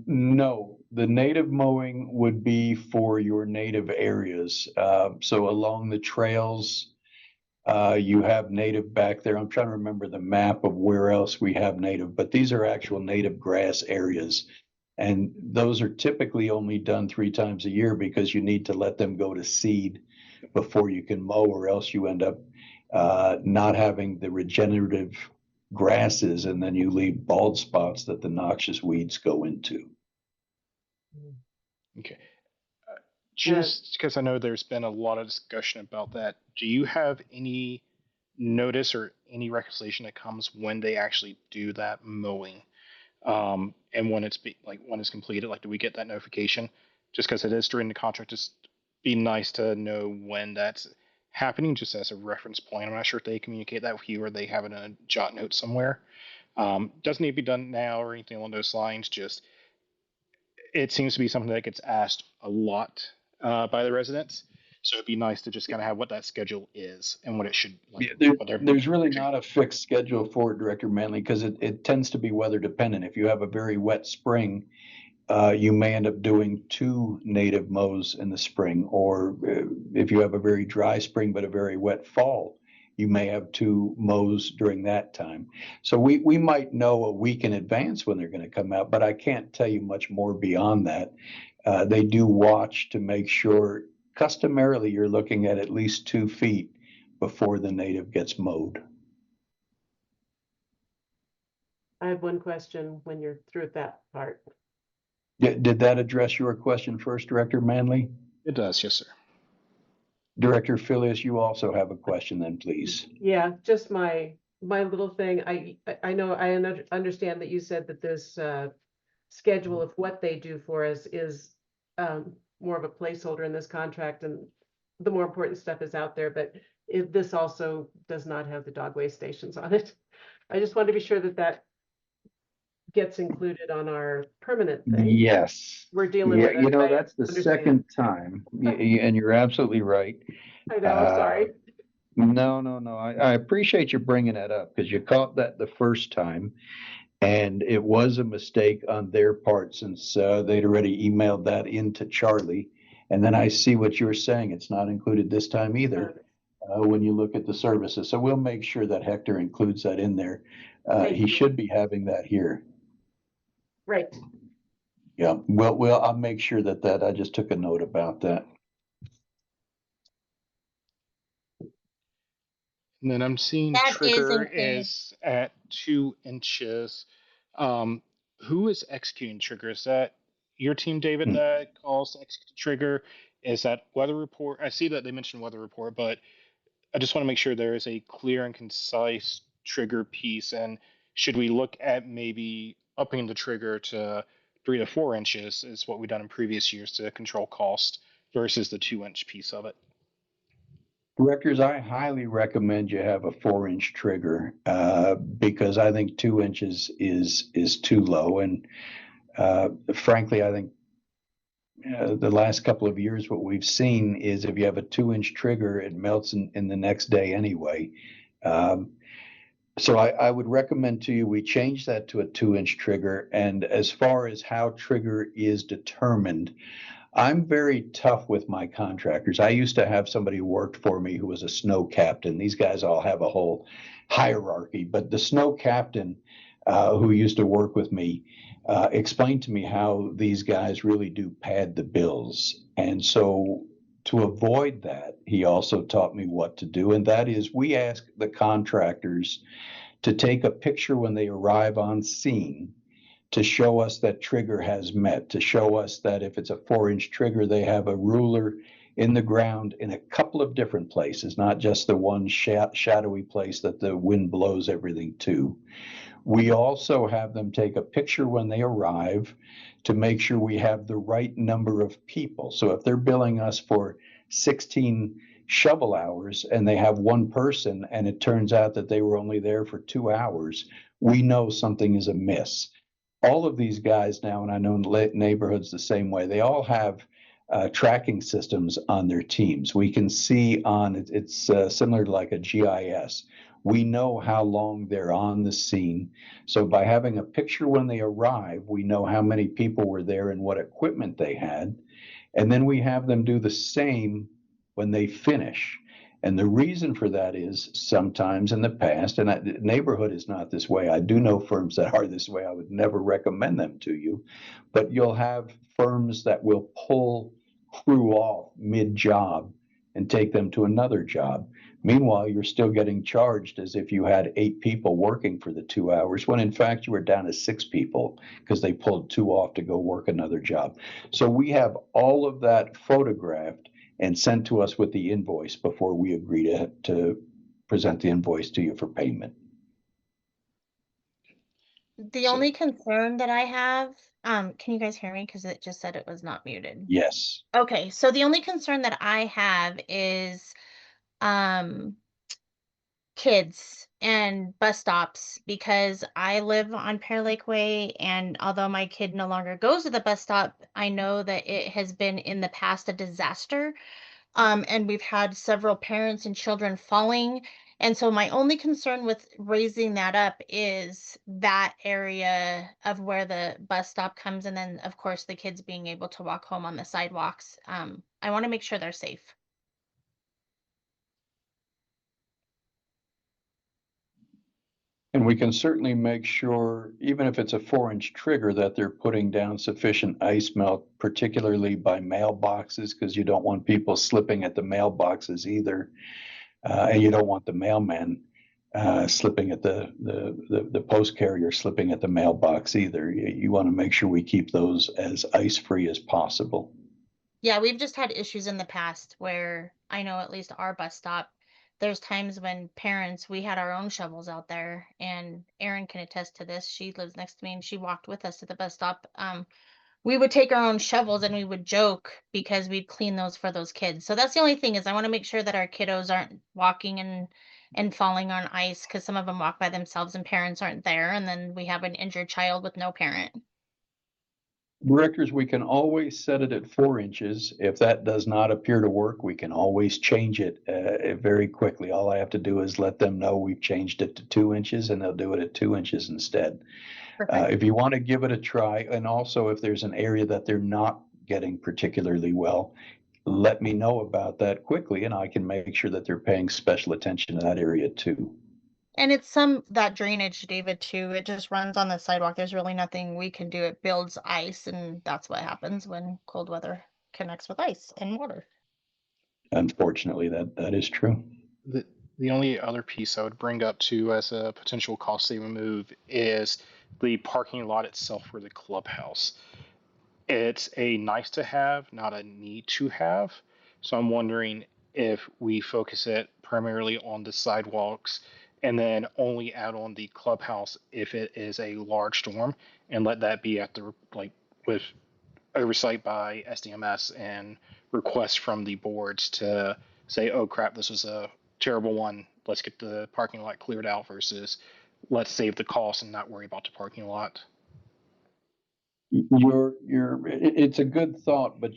No, the native mowing would be for your native areas. So along the trails, you have native back there. I'm trying to remember the map of where else we have native, but these are actual native grass areas. And those are typically only done 3 times a year because you need to let them go to seed before you can mow, or else you end up not having the regenerative grasses, and then you leave bald spots that the noxious weeds go into. Okay. Just because I know there's been a lot of discussion about that, do you have any notice or any reconciliation that comes when they actually do that mowing? And when it's when it's completed, like, do we get that notification? Just because it is during the contract, just be nice to know when that's happening, just as a reference point. I'm not sure if they communicate that with you or they have it in a jot note somewhere. Doesn't need to be done now or anything along those lines. Just it seems to be something that gets asked a lot by the residents. So it'd be nice to just kind of have what that schedule is and what it should like. Yeah, what they're- there's really not a fixed schedule for it, Director Manley, because it tends to be weather dependent. If you have a very wet spring, you may end up doing 2 native mows in the spring, or if you have a very dry spring but a very wet fall, you may have 2 mows during that time. So we might know a week in advance when they're going to come out, but I can't tell you much more beyond that. They do watch to make sure, customarily, you're looking at least 2 feet before the native gets mowed. I have one question when you're through with that part. Did that address your question first, Director Manley? It does, yes, sir. Director Philius, you also have a question then, please. Yeah, just my little thing. I know I understand that you said that this schedule of what they do for us is more of a placeholder in this contract, and the more important stuff is out there, but this also does not have the dog waste stations on it. I just want to be sure that that gets included on our permanent thing. Yes. We're dealing Yeah, with it. that's the second time, and you're absolutely right. I know, I'm sorry. No. I appreciate you bringing that up, because you caught that the first time, and it was a mistake on their part, since they'd already emailed that into Charlie. And then I see what you're saying. It's not included this time either, when you look at the services. So we'll make sure that Hector includes that in there. He should be having that here. Right. Yeah, well, I'll make sure that I just took a note about that. And then I'm seeing That is trigger included. is at 2 inches. Who is executing trigger? Is that your team, David, that calls to execute trigger? Is that weather report? I see that they mentioned weather report, but I just want to make sure there is a clear and concise trigger piece. And should we look at maybe upping the trigger to 3 to 4 inches, is what we've done in previous years to control cost, versus the 2-inch piece of it? Directors, I highly recommend you have a 4-inch trigger, because I think 2 inches is too low. And frankly, I think the last couple of years, what we've seen is if you have a 2-inch trigger, it melts in the next day anyway. So I would recommend to you, we change that to a 2-inch trigger. And as far as how trigger is determined, I'm very tough with my contractors. I used to have somebody who worked for me who was a snow captain. These guys all have a whole hierarchy, but the snow captain who used to work with me explained to me how these guys really do pad the bills. And so to avoid that, he also taught me what to do. And that is, we ask the contractors to take a picture when they arrive on scene to show us that trigger has met, to show us that if it's a 4-inch trigger, they have a ruler in the ground in a couple of different places, not just the one shadowy place that the wind blows everything to. We also have them take a picture when they arrive to make sure we have the right number of people. So if they're billing us for 16 shovel hours and they have one person and it turns out that they were only there for 2 hours, we know something is amiss. All of these guys now, and I know neighborhoods the same way, they all have tracking systems on their teams. We can see it's similar to like a GIS. We know how long they're on the scene. So by having a picture when they arrive, we know how many people were there and what equipment they had. And then we have them do the same when they finish. And the reason for that is sometimes in the past, and neighborhood is not this way. I do know firms that are this way. I would never recommend them to you, but you'll have firms that will pull crew off mid-job and take them to another job. Meanwhile, you're still getting charged as if you had 8 people working for the 2 hours, when in fact you were down to 6 people because they pulled 2 off to go work another job. So we have all of that photographed and sent to us with the invoice before we agree to present the invoice to you for payment. The only concern that I have, can you guys hear me? Because it just said it was not muted. Yes. Okay, so the only concern that I have is kids and bus stops, because I live on Pear Lake Way, and although my kid no longer goes to the bus stop, I know that it has been in the past a disaster And we've had several parents and children falling. And so my only concern with raising that up is that area of where the bus stop comes, and then of course the kids being able to walk home on the sidewalks. I want to make sure they're safe. And we can certainly make sure, even if it's a 4-inch trigger, that they're putting down sufficient ice melt, particularly by mailboxes, because you don't want people slipping at the mailboxes either. And you don't want the mailman slipping at the post carrier slipping at the mailbox either. You want to make sure we keep those as ice free as possible. Yeah, we've just had issues in the past where I know at least our bus stop, there's times when parents, we had our own shovels out there, and Erin can attest to this. She lives next to me and she walked with us to the bus stop. We would take our own shovels and we would joke because we'd clean those for those kids. So that's the only thing, is I want to make sure that our kiddos aren't walking and falling on ice, because some of them walk by themselves and parents aren't there, and then we have an injured child with no parent. Directors, we can always set it at 4 inches. If that does not appear to work, we can always change it very quickly. All I have to do is let them know we've changed it to 2 inches, and they'll do it at 2 inches instead. If you want to give it a try, and also if there's an area that they're not getting particularly well, let me know about that quickly, and I can make sure that they're paying special attention to that area too. And it's that drainage, David, too. It just runs on the sidewalk. There's really nothing we can do. It builds ice, and that's what happens when cold weather connects with ice and water. Unfortunately, that is true. The only other piece I would bring up too as a potential cost saving move is the parking lot itself for the clubhouse. It's a nice to have, not a need to have. So I'm wondering if we focus it primarily on the sidewalks and then only add on the clubhouse if it is a large storm, and let that be at the, like, with oversight by SDMS and requests from the boards to say, oh crap, this was a terrible one, let's get the parking lot cleared out, versus let's save the cost and not worry about the parking lot. It's a good thought, but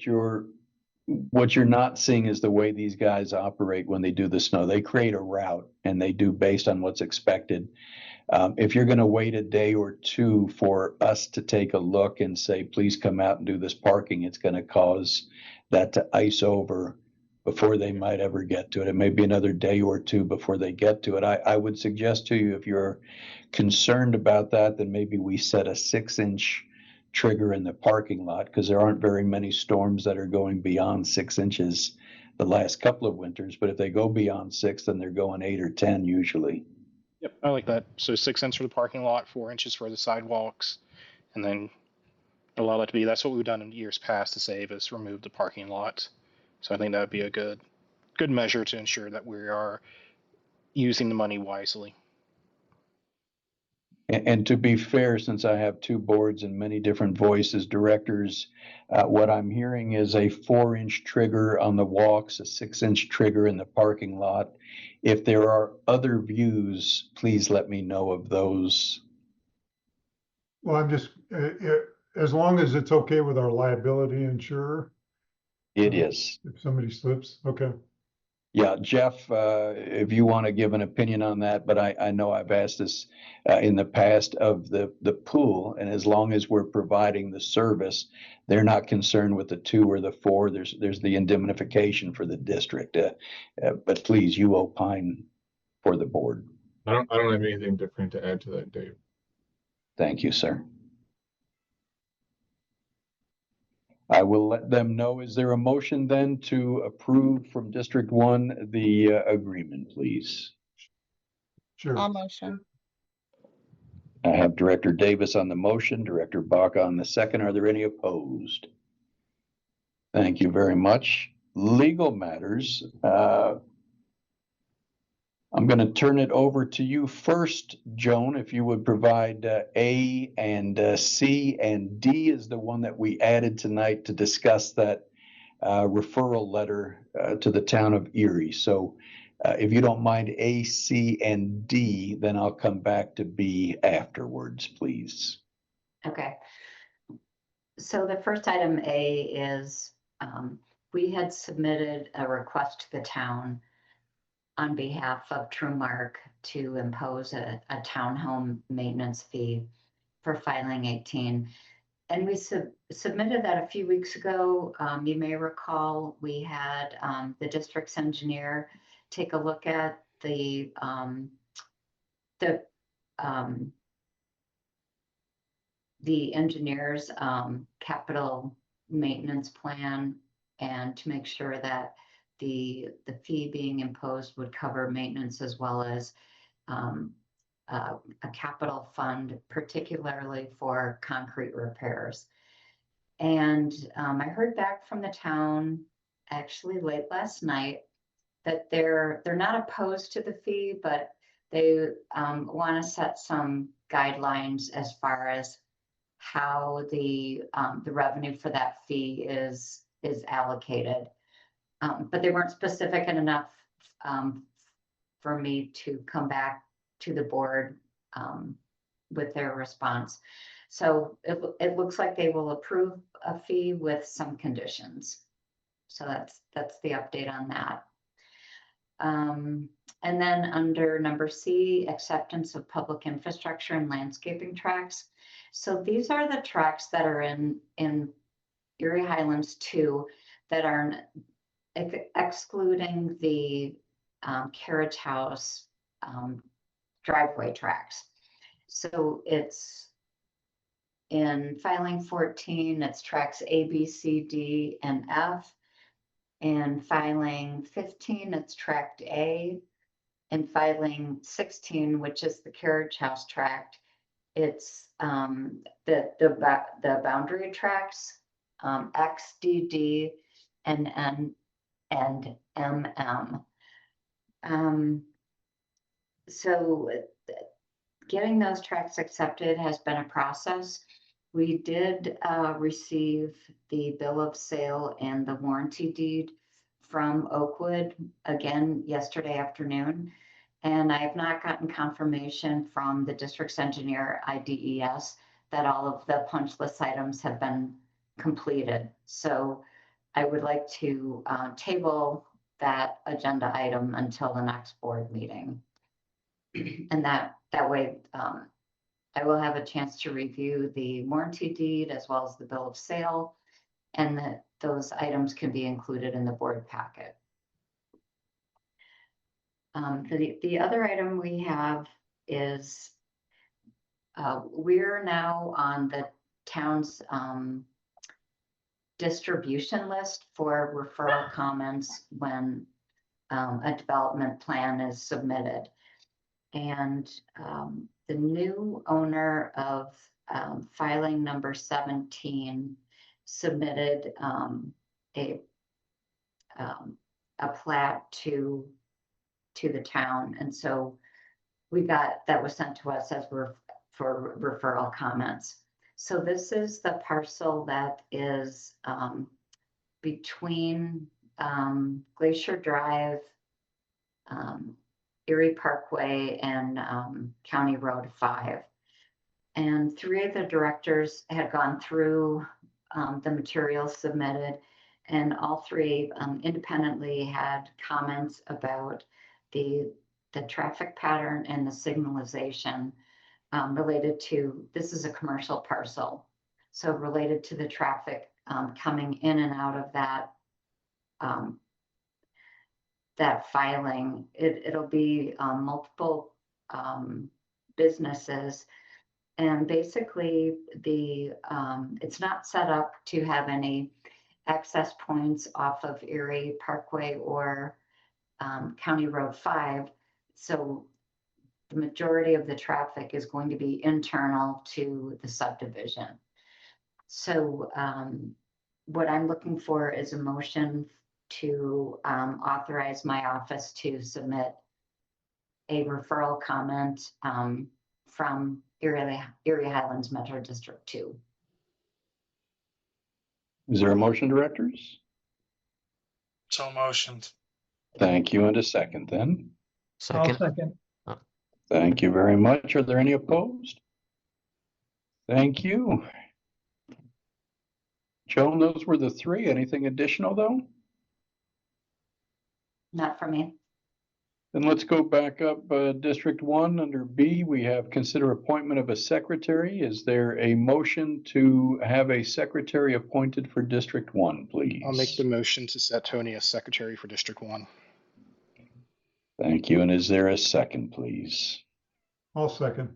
what you're not seeing is the way these guys operate when they do the snow. They create a route, and they do based on what's expected. If you're going to wait a day or two for us to take a look and say, please come out and do this parking, it's going to cause that to ice over before they might ever get to it. It may be another day or two before they get to it. I would suggest to you, if you're concerned about that, then maybe we set a 6-inch trigger in the parking lot, because there aren't very many storms that are going beyond 6 inches the last couple of winters. But if they go beyond 6, then they're going 8 or 10 usually. Yep, I like that. So 6 inches for the parking lot, 4 inches for the sidewalks, and then allow that to be. That's what we've done in years past to save, is remove the parking lot. So I think that would be a good measure to ensure that we are using the money wisely. And to be fair, since I have two boards and many different voices, directors, what I'm hearing is a 4-inch trigger on the walks, a 6-inch trigger in the parking lot. If there are other views, please let me know of those. Well, I'm just, as long as it's okay with our liability insurer. It is. If somebody slips, okay. Yeah, Jeff, if you want to give an opinion on that, but I know I've asked this in the past of the pool, and as long as we're providing the service, they're not concerned with the 2 or the 4. There's the indemnification for the district. But please, you opine for the board. I don't have anything different to add to that, Dave. Thank you, sir. I will let them know. Is there a motion then to approve from District 1 the agreement, please? Sure. I'll motion. I have Director Davis on the motion, Director Baca on the second. Are there any opposed? Thank you very much. Legal matters. I'm going to turn it over to you first, Joan, if you would provide A and C, and D is the one that we added tonight to discuss that referral letter to the town of Erie. So if you don't mind A, C, and D, then I'll come back to B afterwards, please. Okay. So the first item, A, is we had submitted a request to the town on behalf of Trumark to impose a townhome maintenance fee for filing 18. And we submitted that a few weeks ago. You may recall we had the district's engineer take a look at the engineer's capital maintenance plan, and to make sure that the fee being imposed would cover maintenance as well as a capital fund, particularly for concrete repairs. And I heard back from the town actually late last night that they're not opposed to the fee, but they want to set some guidelines as far as how the revenue for that fee is allocated. But they weren't specific enough for me to come back to the board with their response. So it looks like they will approve a fee with some conditions. So that's the update on that. And then under number C, acceptance of public infrastructure and landscaping tracks. So these are the tracks that are in Erie Highlands 2 that are excluding the carriage house driveway tracks. So it's in filing 14, it's tracks A, B, C, D, and F. And filing 15, it's tract A. And filing 16, which is the carriage house tract, it's the boundary tracks, X, D, D, and N, and MM. So getting those tracks accepted has been a process. We did receive the bill of sale and the warranty deed from Oakwood again yesterday afternoon. And I have not gotten confirmation from the district's engineer, IDES, that all of the punch list items have been completed. So I would like to table that agenda item until the next board meeting. And that way I will have a chance to review the warranty deed as well as the bill of sale, and that those items can be included in the board packet. The other item we have is we're now on the town's distribution list for referral comments when a development plan is submitted. And the new owner of filing number 17 submitted a plat to the town, and so that was sent to us as for referral comments. So this is the parcel that is between Glacier Drive, Erie Parkway, and County Road 5. And 3 of the directors had gone through the materials submitted, and all 3 independently had comments about the traffic pattern and the signalization related to, this is a commercial parcel. So related to the traffic coming in and out of that filing, it'll be multiple businesses. And basically it's not set up to have any access points off of Erie Parkway or County Road 5. So the majority of the traffic is going to be internal to the subdivision. So what I'm looking for is a motion to authorize my office to submit a referral comment from Erie Highlands Metro District 2. Is there a motion, directors? So motioned. Thank you. And a second then. I'll Second. second. Thank you very much. Are there any opposed? Thank you. Joan, those were the 3. Anything additional though? Not for me. Then let's go back up, District 1, under B, we have consider appointment of a secretary. Is there a motion to have a secretary appointed for District 1, please? I'll make the motion to set Tony as secretary for District 1. Thank you. And is there a second, please? I'll second.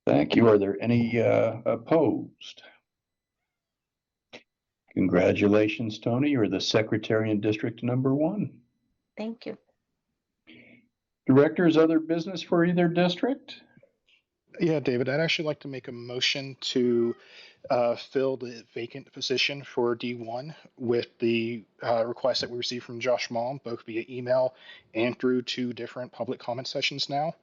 Thank you. Are there any opposed? Congratulations, Tony. You're the secretary in District number 1. Thank you. Directors, other business for either district? Yeah, David, I'd actually like to make a motion to fill the vacant position for D1 with the request that we received from Josh Malm, both via email and through 2 different public comment sessions now.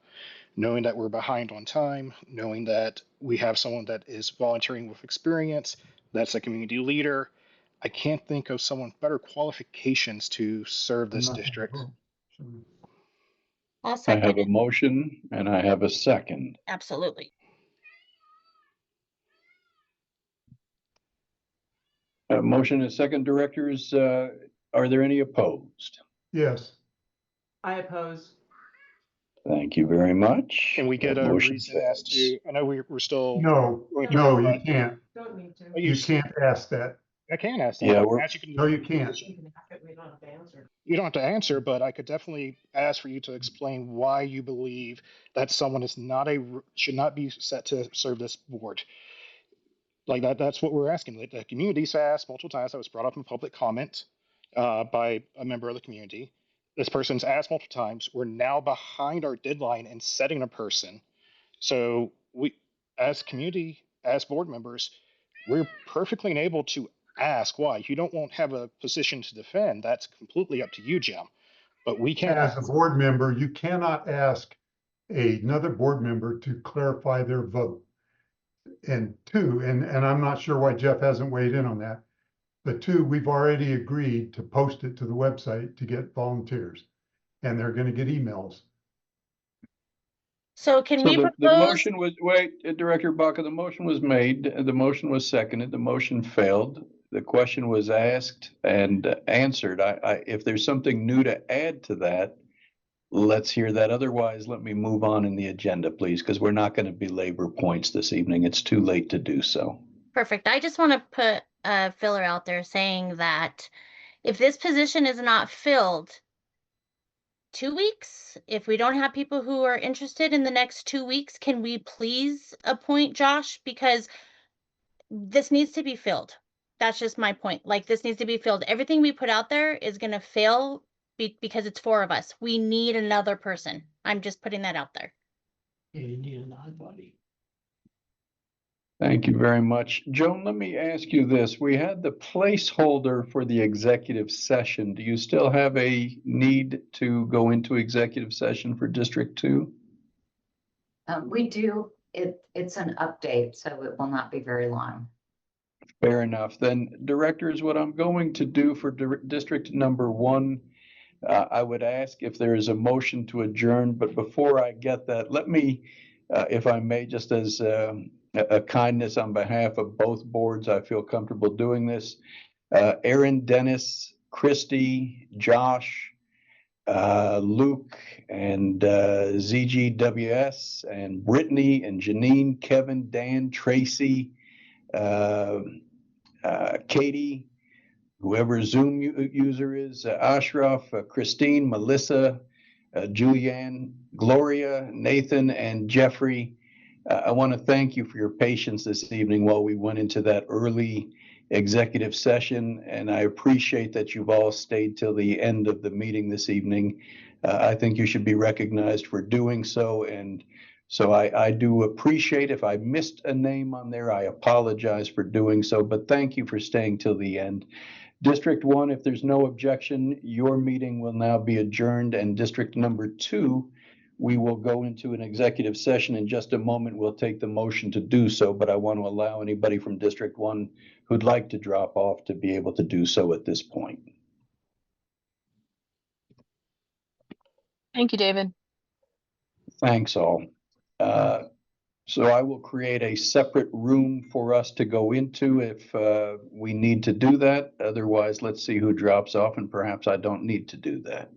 Knowing that we're behind on time, knowing that we have someone that is volunteering with experience, that's a community leader, I can't think of someone better qualifications to serve this district. I'll I second have a it. motion and I have a second. Absolutely. A motion and second, directors. Are there any opposed? Yes. I oppose. Thank you very much. Can we get That a motion reason as to, I know we're still. No, going through no, it, you but can't. Don't need to. You can't ask that. I can ask that. Yeah, As you can, No, you can't. You can ask it, we don't have to answer. you don't have to answer, but I could definitely ask for you to explain why you believe that someone is not should not be set to serve this board. Like that's what we're asking. Like, the community's asked multiple times. That was brought up in public comment by a member of the community. This person's asked multiple times. We're now behind our deadline in setting a person. So we, as community, as board members, we're perfectly able to ask why. You don't won't have a position to defend. That's completely up to you, Jim. But we can't. As a board member, you cannot ask another board member to clarify their vote. And 2, and I'm not sure why Jeff hasn't weighed in on that, but 2, we've already agreed to post it to the website to get volunteers, and they're going to get emails. So can So we the propose? motion was, Director Baca, the motion was made, the motion was seconded, the motion failed. The question was asked and answered. If there's something new to add to that, let's hear that. Otherwise, let me move on in the agenda, please, because we're not going to belabor points this evening. It's too late to do so. Perfect. I just want to put a filler out there saying that if this position is not filled 2 weeks, if we don't have people who are interested in the next 2 weeks, can we please appoint Josh? Because this needs to be filled. That's just my point. Like, this needs to be filled. Everything we put out there is going to fail because it's 4 of us. We need another person. I'm just putting that out there. You need an odd body. Thank you very much. Joan, let me ask you this. We had the placeholder for the executive session. Do you still have a need to go into executive session for District 2? We do. It's an update, so it will not be very long. Fair enough. Then, directors, what I'm going to do for District number 1, I would ask if there is a motion to adjourn. But before I get that, let me, if I may, just as a kindness on behalf of both boards, I feel comfortable doing this. Aaron, Dennis, Christy, Josh, Luke, and ZGWS, and Brittany, and Janine, Kevin, Dan, Tracy, Katie, whoever Zoom user is, Ashraf, Christine, Melissa, Julianne, Gloria, Nathan, and Jeffrey. I want to thank you for your patience this evening while we went into that early executive session, and I appreciate that you've all stayed till the end of the meeting this evening. I think you should be recognized for doing so, and so I do appreciate. If I missed a name on there, I apologize for doing so, but thank you for staying till the end. District 1, if there's no objection, your meeting will now be adjourned, and District number 2, we will go into an executive session in just a moment. We'll take the motion to do so, but I want to allow anybody from District 1 who'd like to drop off to be able to do so at this point. Thank you, David. Thanks all. So I will create a separate room for us to go into if we need to do that. Otherwise, let's see who drops off, and perhaps I don't need to do that.